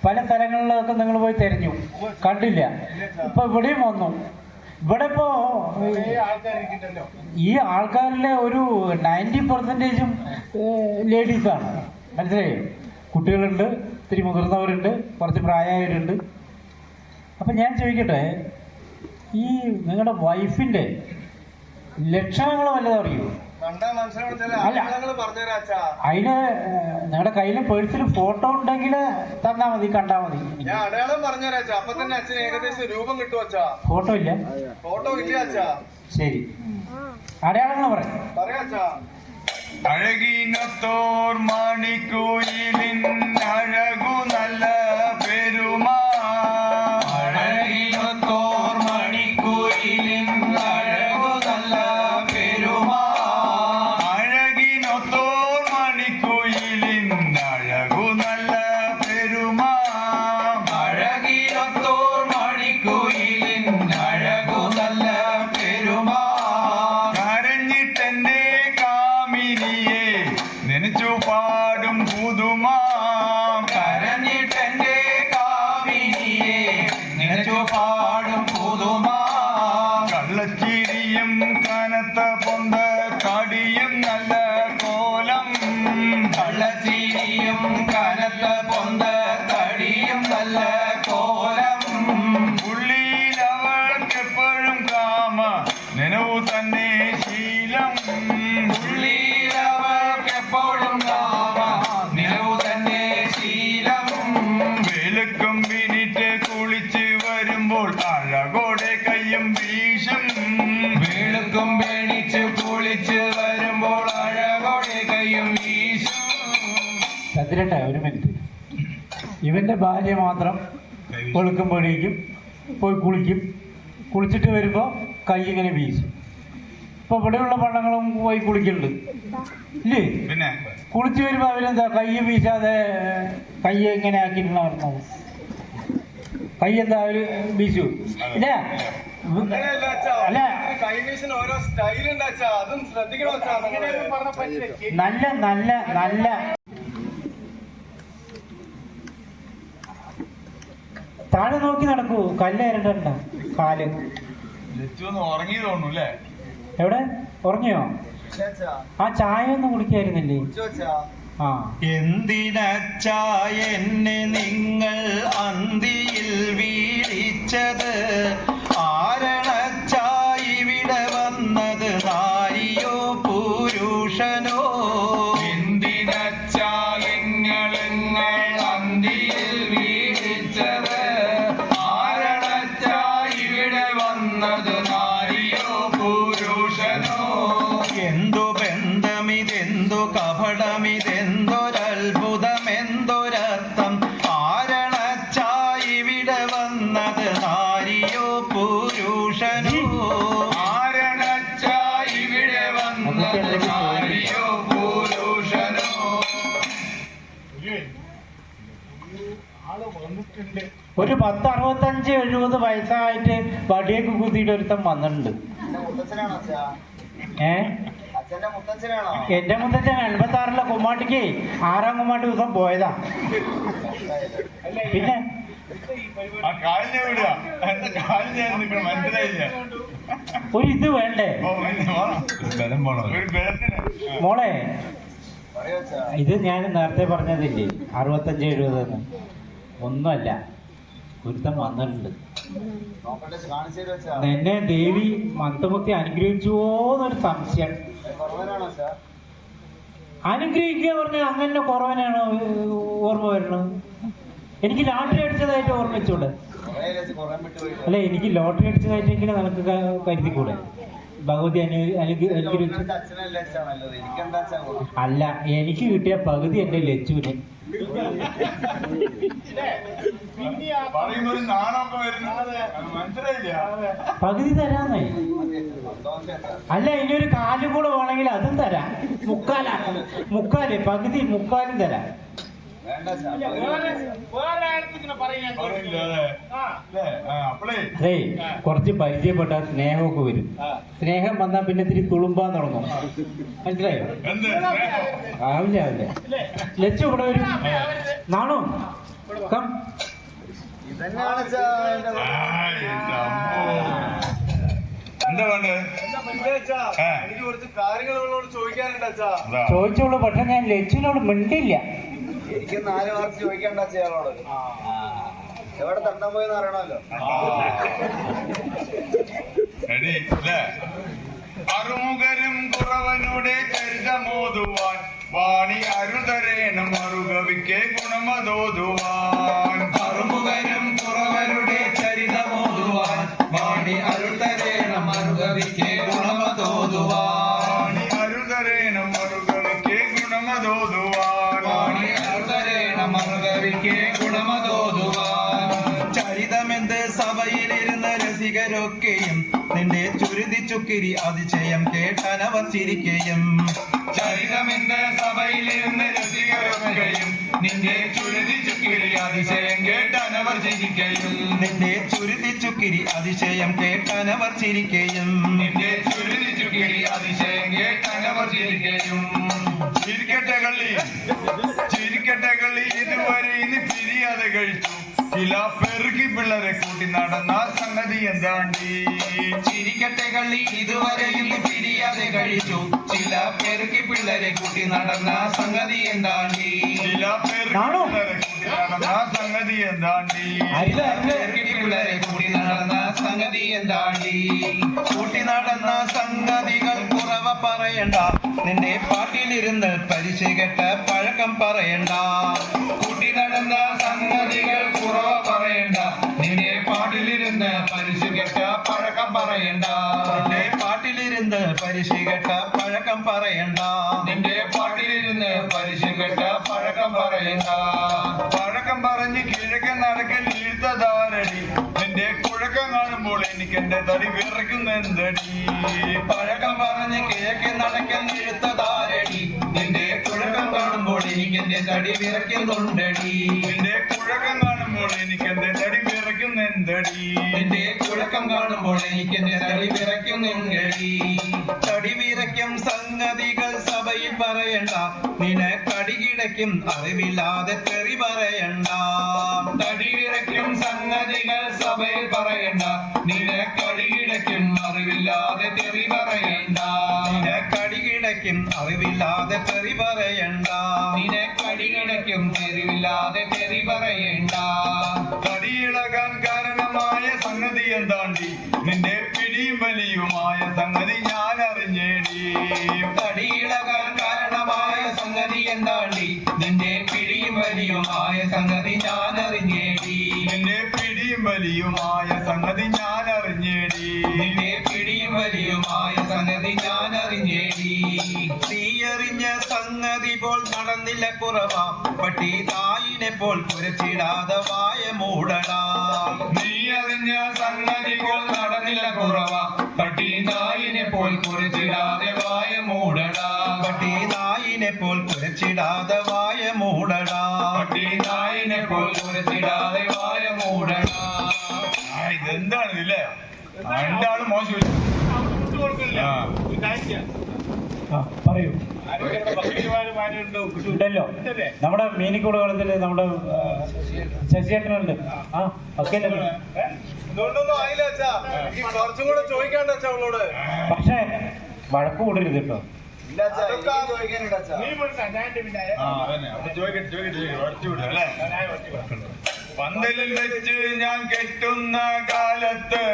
പല സ്ഥലങ്ങളിലൊക്കെ നിങ്ങൾ പോയി തിരഞ്ഞു, കണ്ടില്ല. ഇപ്പൊ ഇവിടെയും വന്നു. ഇവിടെ ഇപ്പോ ആൾക്കാരിക്കണ്ടല്ലോ. ഈ ആൾക്കാരിലെ ഒരു 90% ലേഡീസാണ്. മനസ്സിലായോ? കുട്ടികളുണ്ട്, ഇത്തിരി മുതിർന്നവരുണ്ട്, കുറച്ച് പ്രായമായവരുണ്ട്. അപ്പം ഞാൻ ചോദിക്കട്ടെ, ഈ നിങ്ങളുടെ വൈഫിൻ്റെ ലക്ഷണങ്ങൾ വല്ലതും അറിയോ? കണ്ടാ മനസ്സിലാവും ചില അല്ല. ആളുകൾ പറഞ്ഞുതരാം അച്ഛാ. അതിന് നിങ്ങളുടെ കയ്യിൽ പേഴ്സിൽ ഫോട്ടോ ഉണ്ടെങ്കിൽ തന്നാൽ മതി, കണ്ടാൽ മതി. ഞാൻ അടയാളം പറഞ്ഞുതരാം അച്ഛാ. അപ്പൊ തന്നെ അച്ഛന് ഏകദേശം രൂപം കിട്ടും അച്ഛാ. ഫോട്ടോ ഇല്ല? ഫോട്ടോ ഇല്ല അച്ഛാ. ശരി, അടയാളങ്ങൾ പറയാം. പറയാം അച്ഛാ. അഴകിനത്തോർ മണിക്കുയിലിൻ അഴകു നല്ല പെരുമാ. അഴകിനത്തോർ മണിക്കുയിലിൻ അഴകു നല്ല പെരുമാ. അഴകിനത്തോർ മണിക്കുയിലിൻ അഴകു നല്ല പെരുമാ. അഴകിനത്തോർ മണിക്കുയിലിൻ അഴകു നല്ല പെരുമാ. കരഞ്ഞിട്ടെന്റെ കാമിനിയെ നനച്ചു പാടും പുതുമാ. കരഞ്ഞിട്ടെന്റെ കാമിനിയെ നനച്ചു പാടും പുതുമാ. കള്ളച്ചിരിയും കനത്ത പൊന്ത കടിയും നല്ല കോലം. കള്ളച്ചിരിയും കനത്ത പൊന്ത കടിയും നല്ല കോലം. ഉള്ളിൽ അവൾക്കെപ്പോഴും കാമ നനവു തന്നെ ശീലം. ഉള്ളിൽ അവൾക്കെപ്പോഴും കാമ നനവു തന്നെ ശീലം. വെളുക്കും പിന്നിട്ട് കുളിച്ച് വരുമ്പോൾ അഴകോടെ കയ്യും വീശും. വെളുക്കും പേണിച്ച് കുളിച്ച് വരുമ്പോൾ അഴകോടെ കയ്യും വീശും. ചന്ദ്രേട്ടാ, ഒരു മിനിറ്റ്. ഇവന്റെ ഭാര്യ മാത്രം വെളുക്കുമ്പോഴേക്കും പോയി കുളിക്കും. കുളിച്ചിട്ട് വരുമ്പോൾ കൈ ഇങ്ങനെ വീശും. ഇപ്പൊ ഇവിടെയുള്ള പണ്ണങ്ങളും പോയി കുളിക്കുന്നുണ്ട് ഇല്ലേ? പിന്നെ കുളിച്ച് വരുമ്പോൾ അവരെന്താ കൈ വീശാതെ കൈ എങ്ങനെ ആക്കിയിട്ടാണ് വരുന്നത്? കൈ എന്താ അവര് വീശു ഇല്ല? അങ്ങനെയല്ല അച്ഛാ. അല്ല, കൈവീശിന് ഓരോ സ്റ്റൈൽ ഉണ്ട് അച്ഛാ. അതും ശ്രദ്ധിക്കണം അച്ഛാ. അങ്ങനെയൊന്നും പറഞ്ഞ പറ്റില്ല. നല്ല നല്ല നല്ല താഴെ നോക്കി നടക്കൂ. കല്ല് ഇരണ്ട കാല്. ലച്ചു ഒന്ന് ഉറങ്ങി തോന്നുന്നു അല്ലേ? എവിടെ ഉറങ്ങിയോ? ആ ചായ ഒന്നും കുടിക്കായിരുന്നില്ലേ? ആ, എന്തിനച്ചാ എന്നെ നിങ്ങൾ അന്തിയിൽ വീഴിച്ചത്? ആരണച്ചാ ഇവിടെ വന്നത് നാരിയോ പുരുഷനോ? എന്തിനച്ചാ നിങ്ങൾ അന്തിയിൽ വീഴിച്ചത്? ആരണച്ചാ ഇവിടെ വന്നത് നാരിയോ പുരുഷനോ? എന്തു ബന്ധമിതെന്തു കപടമിതെന്തൊരത്ഭുതമെന്തൊരർത്ഥം? ആരണച്ചാ ഇവിടെ വന്നത് നാരിയോ പുരുഷനോ? ആരണച്ചാ ഇവിടെ വന്നത് നാരിയോ പുരുഷനോ? ആള് വന്നിട്ടുണ്ട്. ഒരു 10, 65, 70 വയസ്സായിട്ട് വടിയൊക്കെ കുത്തിയിട്ട് ഒരുത്തം വന്നിട്ടുണ്ട്. മുത്തച്ഛനാണോ അച്ഛാ? അച്ഛന്റെ മുത്തച്ഛനാണോ? എന്റെ മുത്തച്ഛൻ 86 കുമ്മാട്ടിക്ക് 6ാം കുമ്മാട്ടി ദിവസം പോയതാ. പിന്നെ ആ കാലിനെ വിടുക. എന്റെ കാലിനെ നിൽക്കണം, മനസ്സിലായില്ല. ഒരു ഇത് വേണ്ടേ ഓ, പിന്നെ വേണം. ഒരു ബലത്തിന്. മോളെ? പറയൂ അച്ഛാ. ഇത് ഞാൻ നേരത്തെ പറഞ്ഞതില്ലേ 65, 70 ഒന്നുമല്ല, ഒരുത്തം വന്നിട്ടുണ്ട്. നോക്കട്ടെ, കാണിച്ചു തരും അച്ഛാ. എന്നെ ദേവി മന്ത്രമുക്തി അനുഗ്രഹിച്ചുവോന്നൊരു സംശയം. കുറവനാണോ അച്ഛാ? അനുഗ്രഹിക്കുക പറഞ്ഞാൽ അങ്ങനെ കുറവനാണോ ഓർമ്മ വരണത്? എനിക്ക് ലോട്ടറി അടിച്ചതായിട്ട് ഓർമ്മിച്ചൂടെ? കുറേ കുറയാൻ വിട്ടുപോയി. അല്ലെ, എനിക്ക് ലോട്ടറി അടിച്ചതായിട്ടെങ്കിലും നിനക്ക് കരുതിക്കൂടെ? ഭഗവതി അനുഗ്രഹിച്ചു. അച്ഛനല്ലേ അച്ഛാ നല്ലത്? എനിക്കെന്താ അച്ഛാ? അല്ല, എനിക്ക് കിട്ടിയ പകുതി എന്റെ ലച്ചുവിന്. പറയുമ്പോ ഒരു നാണൊക്കെ വരുന്നത് മനസ്സിലായില്ല. പകുതി തരാന്നേ. അല്ല ഇനി ഒരു കാലും കൂടെ വേണമെങ്കിൽ അതും തരാം. മുക്കാല് പകുതി മുക്കാലും തരാം. അതെ കുറച്ച് പരിചയപ്പെട്ട സ്നേഹമൊക്കെ വരും. സ്നേഹം വന്നാൽ പിന്നെ ഇത്തിരി തുളുമ്പാൻ തുടങ്ങും. മനസ്സിലായോ? ആവില്ല ആവില്ല. ലച്ചു ഇവിടെ വരും. നാണോ കം. ഇതന്നെയാണ് അച്ഛാ എന്റെ എന്താ വേണ്ടത്? എനിക്ക് കുറച്ച് കാര്യങ്ങൾ ഇവളോട് ചോദിക്കാനുണ്ട് അച്ഛാ. ചോദിച്ചോളൂ. പക്ഷെ ഞാൻ ലച്ചുവിനോട് മിണ്ടില്ല. എനിക്ക് 4 മാർക്ക് ചോദിക്കണ്ട അച്ഛാ ഇയാളോട്. എവിടെ തട്ടാൻ പോയെന്ന് അറിയണമല്ലോ. അറുമുഖരും കുറവനുടെ ചരിതമോതുവാൻ വാണി അരുതരേണം മറുകവിക്ക് ഗുണമതോതുവാൻ. അറുമുഖനും കുറവരുടെ ചരിതമോതുവാൻ വാണി അരുൾതരേണം മറുകവിക്ക് ഗുണമതോതുവാൻ. വാണി അരുതരേണം മറുകവിക്ക് ഗുണമതോതുവാൻ. വാണി അരുൾതരേണം മറുകവിക്ക് ഗുണമതോതുവാൻ. ചരിതമെന്ത് സഭയിലിരുന്ന രസികരൊക്കെയും നിന്റെ ചുരുതി ചുക്കിരി അതിശയം കേട്ടനവർ ചിരിക്കയും. ചരിതമെന്ത് സഭയിലിരുന്ന് രസികരൊക്കെയും നിന്റെ ചുരുതി ചുക്കിരി അതിശയം കേട്ടനവർ ചിരിക്കയും. നിന്റെ ചുരുതി ചുക്കിരി അതിശയം കേട്ടനവർ ചിരിക്കയും. നിന്റെ ചുരുതി ചുക്കിരി അതിശയം കേട്ടനവർ ചിരിക്കയും. ചിരിക്കട്ടെ കള്ളി ചിരിക്കട്ടെ കള്ളി ഇതുവരെ ഇനി പിരിയാതെ കഴിച്ചു ചില പെറുക്കി പിള്ളേരെ കൂട്ടി നടന്ന സംഗതി എന്താണ്ടി. ചിരിക്കട്ടെ കള്ളി ഇതുവരെ ഇന്ന് പിരിയാതെ കഴിച്ചു ചില പെരുക്കി പിള്ളേരെ കൂട്ടി നടന്ന സംഗതി എന്താണ്ടി. ചില പെറുക്കി പിള്ളേരെ കൂട്ടി നടന്ന സംഗതി എന്താണ്ടി. പെരുക്കി പിള്ളേരെ കൂട്ടി നടന്ന സംഗതി എന്താണ്ടി. കൂട്ടി നടന്ന സംഗതികൾ കുറവ പറയണ്ട നിന്റെ പാട്ടിലിരുന്ന് പരിശ കെട്ട പഴക്കം പറയണ്ട. കൂട്ടി നടന്ന സംഗതികൾ കുറവ പറയണ്ട നിന്റെ പാട്ടിലിരുന്ന് പരിശ കെട്ട പഴക്കം പറയണ്ട. നിന്റെ പാട്ടിലിരുന്ന് പരിശ കെട്ട പഴക്കം പറയണ്ട. നിന്റെ പാട്ടിലിരുന്ന് പരിശ കെട്ട പഴക്കം പറയണ്ട. പഴക്കം പറഞ്ഞ് കിഴക്കൻ നടക്കൽ ഇഴുത്തതാരടി നിന്റെ കുഴക്കം കാണുമ്പോൾ എനിക്ക് എന്റെ തടി വിറയ്ക്കുന്നെന്തടി. പഴക്കം പറഞ്ഞ് കിഴക്കൻ നടക്കൽ ഇഴുത്തതാരടി നിന്റെ കുഴക്കം കാണുമ്പോൾ എനിക്ക് എന്റെ തടി വിറയ്ക്കുന്നുണ്ടടി. നിന്റെ കുഴക്കം കാണുമ്പോൾ എനിക്ക് എന്റെ തടി വിറയ്ക്കുന്നെന്തടി. നിന്റെ കുഴക്കം കാണുമ്പോൾ എനിക്ക് എന്റെ തടി വിറയ്ക്കുന്നുണ്ടടി. തടി വിറയ്ക്കും സംഗതികൾ സഭയിൽ പറയണ്ട നിനക്കടികിടയ്ക്കും അറിവില്ലാതെ തെറി പറയണ്ട. തടി വിറയ്ക്കും സംഗതികൾ സഭയിൽ പറയണ്ട നിനക്കടികിടയ്ക്കും അറിവില്ലാതെ തെറി പറയണ്ട. നിനക്കടികിടയ്ക്കും അറിവില്ലാതെ തെറി പറയണ്ട. നിനക്കടികിടയ്ക്കും തെറിവില്ലാതെ തെറി പറയണ്ട. തടിയിളകാൻ കാരണമായ സംഗതി എന്താണ്ടി നിന്റെ പിടിയും വലിയുമായ സംഗതി ഞാൻ അറിഞ്ഞേടി. തടിയിളകാൻ കാരണമായ സംഗതി എന്താണ്ടി നിന്റെ പിടിയും വലിയുമായ സംഗതി ഞാൻ അറിഞ്ഞേടി. നിന്റെ പിടിയും വലിയുമായ സംഗതി ഞാൻ അറിഞ്ഞേടി. നിന്റെ പിടിയും വലിയുമായ സംഗതി ഞാൻ അറിഞ്ഞേടി. നീയറിഞ്ഞ സംഗതി പോൽ നടന്നില്ല കുറവ പട്ടി തായിനെ പോൽ കുരച്ചിടാതെ വായ മൂടടാ. നീ അറിഞ്ഞ സംഗതി പോൽ നടന്നില്ല കുറവ പട്ടി തായിനെ പോൽ കുരച്ചിടാതെ വായ മൂടടാ. പട്ടി തായിനെ പോൽ കുരച്ചിടാതെ വായ മൂടടാ. പട്ടി തായിനെ പോൽ കുരച്ചിടാതെ വായ മൂടടാ. ഇതെന്താണ് ഇതില്ലേ രണ്ടാളും മോശമില്ല. പറയൂ. ഉണ്ടല്ലോ നമ്മുടെ മീനിക്കോട് കളത്തില് നമ്മുടെ ശശിയേട്ടനുണ്ട്. ആ ഒക്കെ ഇതുകൊണ്ടൊന്നും ആയില്ല അച്ഛാ. എനിക്ക് കുറച്ചും കൂടെ ചോദിക്കാണ്ട് അച്ഛാ അവളോട്. പക്ഷേ വഴക്ക് കൂടരുത് കേട്ടോ. ഇല്ല അച്ഛാ എനിക്ക് ചോദിക്കാനുണ്ട് അച്ഛാ. പന്തലിൽ വെച്ച് ഞാൻ കെട്ടുന്ന കാലത്ത്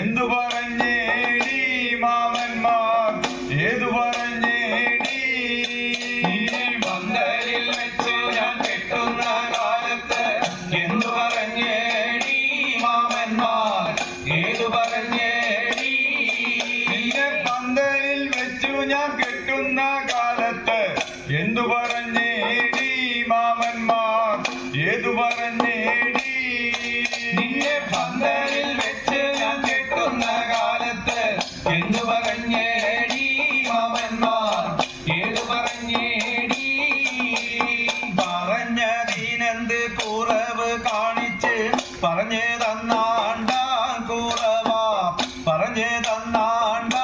എന്തു പറഞ്ഞേടി മാമന്മാർ ഏതു പറഞ്ഞേടി. പന്തലിൽ വെച്ച് ഞാൻ കെട്ടുന്ന കാലത്ത് എന്തു പറഞ്ഞേടി മാമന്മാർ ഏതു പറഞ്ഞേടി. പന്തലിൽ വെച്ചു ഞാൻ കെട്ടുന്ന കാലത്ത് എന്തു പറഞ്ഞേടി മാമന്മാർ ഏതു പറഞ്ഞേടി നിന്നെ പന്തലിൽ വെച്ച് ഞാൻ കെട്ടുന്ന കാലത്ത് എന്തു പറഞ്ഞേടി മാമന്മാർ ഏതു പറഞ്ഞേടി പറഞ്ഞതിനെന്ത് കുറവ് കാണിച്ച് പറഞ്ഞു തന്നാണ്ട കുറവാ പറഞ്ഞു തന്നാണ്ട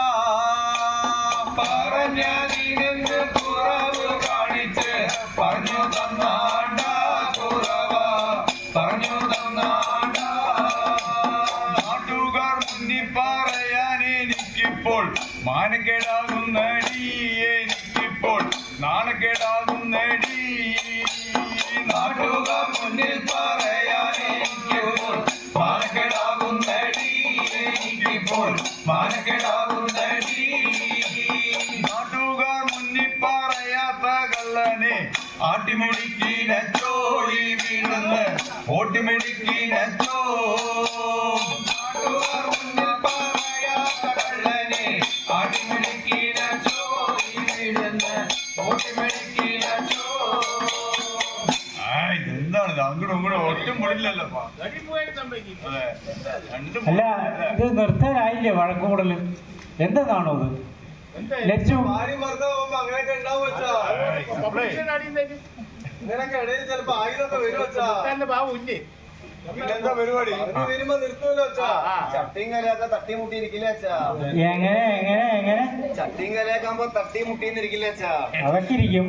പറഞ്ഞതിനെന്ത് കുറവ് കാണിച്ച് പറഞ്ഞു തന്നാണ്ട കുറവാ പറഞ്ഞു തന്നാണ്ട നാട്ടുകാർ മുന്നിൽ പറയാൻ എനിക്കിപ്പോൾ മാനക്കേടാകുന്നടി എനിക്കിപ്പോൾ നാണക്കേടാകുന്നടി നാട്ടുകാർ മുന്നിൽ പറയാൻ എനിക്കിപ്പോൾ മാനക്കേടാകുന്നടി എനിക്കിപ്പോൾ മാനക്കേടാകുന്നടി നാട്ടുകാർ മുന്നിൽ പറയാത്ത കള്ളനെ ആട്ടിമുടിക്കിനച്ചോ ഈ വീടുന്ന് ഓട്ടിമുടിക്കിനച്ചോ നാട്ടുകാർ മുന്നിൽ പറയാത്ത കള്ളനെ ആട്ടിമുടിക്കിനച്ചോ ഈ വീടുന്ന് ഓട്ടിമുടിക്കിനച്ചോ എന്താണ് അങ്ങോട്ടും ഇങ്ങോട്ടും ഒട്ടും പൊടില്ലല്ലോ അതെ രണ്ടും അല്ല ഇത് നിർത്താനായില്ലേ വഴക്കൂടല് എന്താണോ ഇത് ലച്ചു ഭാര്യ ഭർത്താവുമ്പോ അങ്ങനെയൊക്കെ ഉണ്ടാവും വെച്ചാ ഇങ്ങനൊക്കെ ഇടയിൽ ചിലപ്പോ ആയുധമൊക്കെ വരും വെച്ചാ പിന്നെന്താ പരിപാടി വരുമ്പോ നിർത്തുമല്ലോ വെച്ചാ ചട്ടിയും കലയൊക്കെ തട്ടി മുട്ടിയിരിക്കില്ല വെച്ചാ എങ്ങനെ എങ്ങനെ എങ്ങനെ ചട്ടിയും കലയൊക്കെ ആകുമ്പോ തട്ടി മുട്ടിന്നിരിക്കില്ല വെച്ചാ അതൊക്കെ ഇരിക്കും.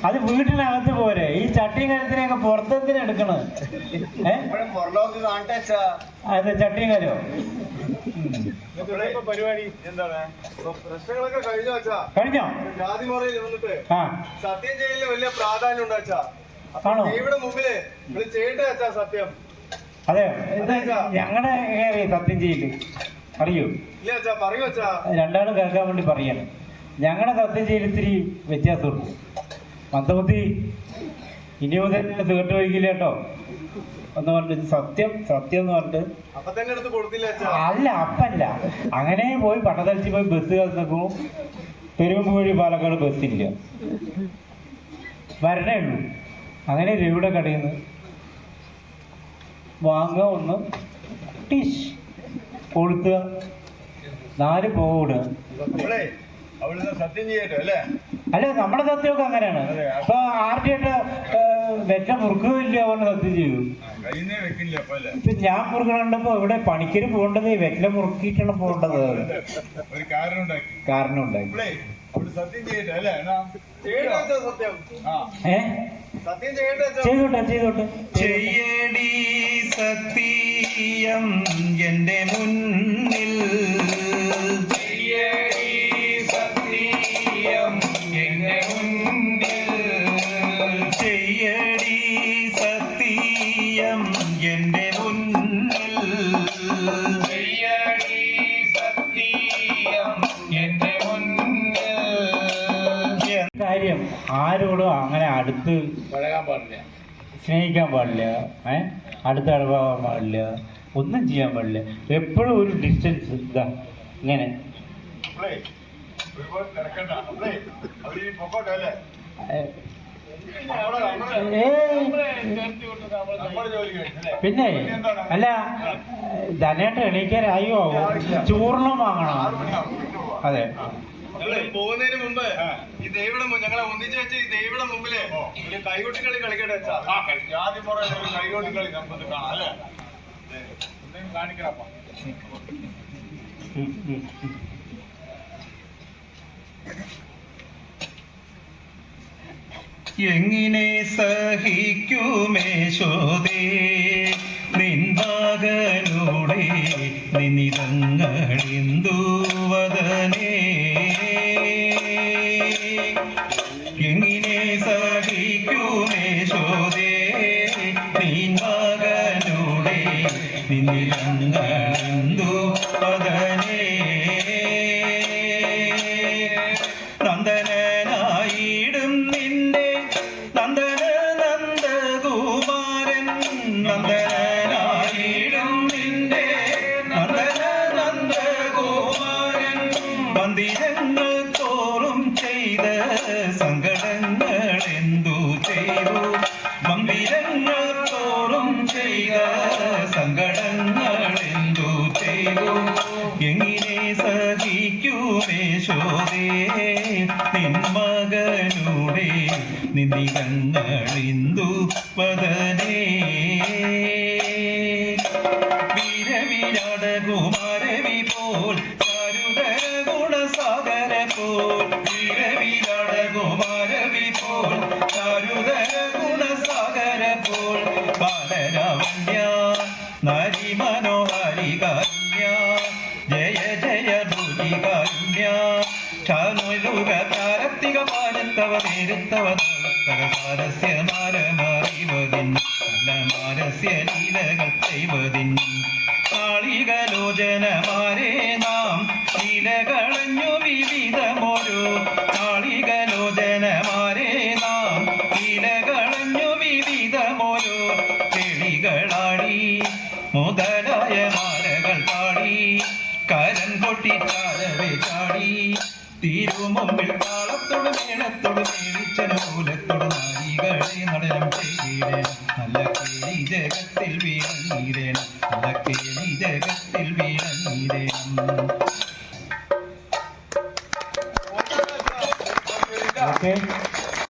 അത് വീട്ടിനകത്ത് പോരെ. ഈ ചട്ടിയും കലത്തിനെയൊക്കെ പുറത്തെന്തിനാ എടുക്കണത്? ഇപ്പോഴും പുറലോക്ക് കാണട്ടെ വെച്ചാ അത് ചട്ടിയും കലോ പരിപാടി എന്താണ് പ്രശ്നങ്ങളൊക്കെ കഴിഞ്ഞു വെച്ചാ കഴിഞ്ഞോ? ജാതി മുറയിൽ വന്നിട്ട് ആ സത്യം ചെയ്യലിന് വലിയ പ്രാധാന്യം ഉണ്ട് വെച്ചാ. ആണോ? ഇവിടെ മുമ്പില് ഇവിടെ ചെയ്യട്ടെ വെച്ചാ സത്യം. അതെ, ഞങ്ങളുടെ സത്യം ചെയ്യില്ല അറിയോ? ഇല്ല വെച്ചാ പറയൂ വെച്ചാ. രണ്ടാളും കേൾക്കാൻ വേണ്ടി പറയാണ്. ഞങ്ങളുടെ സത്യം ചെയ്യൽ ഇത്തിരി വ്യത്യാസമുണ്ട്. മന്ദബുദ്ധി ഇനി മുതൽ തീർട്ട് വയ്ക്കില്ല കേട്ടോ എന്ന് പറഞ്ഞിട്ട് സത്യം സത്യം എന്ന് പറഞ്ഞിട്ട് അപ്പൊ തന്നെ എടുത്ത് കൊടുത്തില്ല വെച്ചാ. അല്ല അപ്പല്ല, അങ്ങനെ പോയി പട്ടത്തളിച്ച് പോയി ബസ് നിൽക്കുമ്പോൾ പെരുമ്പ് വഴി പാലക്കാട് ബസ്സില്ല, വരണേ ഉള്ളൂ. അങ്ങനെ രവിയുടെ കടയിൽ നിന്ന് വാങ്ങുക, ഒന്ന് ടിഷ് കൊളുത്തുക, 4 പോവുക. നമ്മളെ അവിടുന്ന് സത്യം ചെയ്യട്ടെ അല്ലേ? അല്ല, നമ്മുടെ സത്യമൊക്കെ അങ്ങനെയാണ്. ഇപ്പൊ ആർട്ടിയായിട്ട് വെച്ച മുറുക്കുകയില്ല കൊണ്ട് സത്യം ചെയ്തു. കയ്യിന്നേ വെക്കില്ല അപ്പൊ അല്ലേ? ഇപ്പൊ ഞാൻ മുറുക്കണുണ്ടപ്പോ ഇവിടെ പണിക്കര് പോകേണ്ടത് വെറ്റില മുറുക്കിയിട്ടാണ് പോകേണ്ടത്. ഒരു കാരണം ഉണ്ടാക്കി. കാരണം ഉണ്ടായി. നമ്മളെ അവിടെ സത്യം ചെയ്യട്ടെ അല്ലേ? ചെയ്യട്ടെ വെച്ചാ സത്യം. സത്യം ചെയ്യട്ടെ വെച്ചാ. ചെയ്തോട്ടെ. ചെയ്യടി സത്യം എന്റെ മുന്നിൽ, ചെയ്യടി സത്യം എന്റെ മുന്നിൽ, ചെയ്യടി സത്യം എന്റെ മുന്നിൽ, ചെയ്യടി സത്യം എന്റെ മുന്നിൽ. കാര്യം ആരോടും അങ്ങനെ അടുത്ത് പഴകാൻ പാടില്ല, സ്നേഹിക്കാൻ പാടില്ല, അടുത്ത് അടുപ്പാൻ പാടില്ല, ഒന്നും ചെയ്യാൻ പാടില്ല. എപ്പോഴും ഒരു ഡിസ്റ്റൻസ് ഇതാ ഇങ്ങനെ. നമ്മളെ ഒരുപാട് കിടക്കണ്ട. നമ്മളെ അവര് പൊക്കോട്ടെ അല്ലേ? നമ്മുടെ ജോലി കഴിഞ്ഞു അല്ലേ? പിന്നെ അല്ല, ധനേട്ട് എണീക്കാനായോ? ചൂർണം വാങ്ങണം. അതെ, പോകുന്നതിന് മുമ്പ് ഈ ദൈവയുടെ ഞങ്ങളെ ഒന്നിച്ചു വെച്ച് ഈ ദൈവയുടെ മുമ്പില് ഒരു കൈകൊട്ടി കളി കളിക്കട്ടെ വെച്ചാ. ആദ്യം പറയുന്ന ഒരു കൈകോട്ടി കളി നമുക്ക് കാണാം അല്ലേ? എന്തെങ്കിലും കാണിക്കണപ്പാ. എങ്ങനെ സഹിക്കുമേശോദേ നിൻമകനുടെ നിനിതങ്ങളെന്തുവദനേ, എങ്ങനെ സഹിക്കുമേശോദേ നിൻമകനുടെ നിനിതങ്ങളെന്തുവദനേ. നന്ദനായിടും നിന്റെ നന്ദന നന്ദകുമാരൻ, നന്ദനായിടും നിന്റെ നന്ദന നന്ദകുമാരൻ, മന്ദിരങ്ങൾ തോറും ചെയ്ത സങ്കടങ്ങൾ എന്തു ചെയ്തു, മന്ദിരങ്ങൾ വദനേ വീരവിരാട കുമാരവി പോൽ ചാരുതര ഗുണസാഗര പോൽ വീരവിരാട കുമാരവി പോൽ ചാരുതര ഗുണസാഗര പോൽ ബാലരാവണ്യ നരി മനോഹരി കാരുണ്യ ജയ ജയ ഭൂരി കാരുണ്യ ക്ഷാനുലുക താരത്തിക പാലത്തവ നേരുത്തവ സാരസ്യ മാരമറിവതിൻ മാരസ്യ ലീലകൾ ചെയ്വതിൻ നാളികലോചനമാരെ നാം ലീലകളഞ്ഞു വിവിധമൊരു നാളികലോചനമാരെ നാം ലീലകളഞ്ഞു വിവിധമൊരു കിളികളാടി മുതലായ മാലകൾ പാടി കരം കൊട്ടി ചാരവേ ചാടി തിരുമുമ്പിൽ താളത്തോട് മേളത്തോട് മേളിച്ചനുകൂലത്തോട് നാരികളെ നടനം ചെയ്തിടേ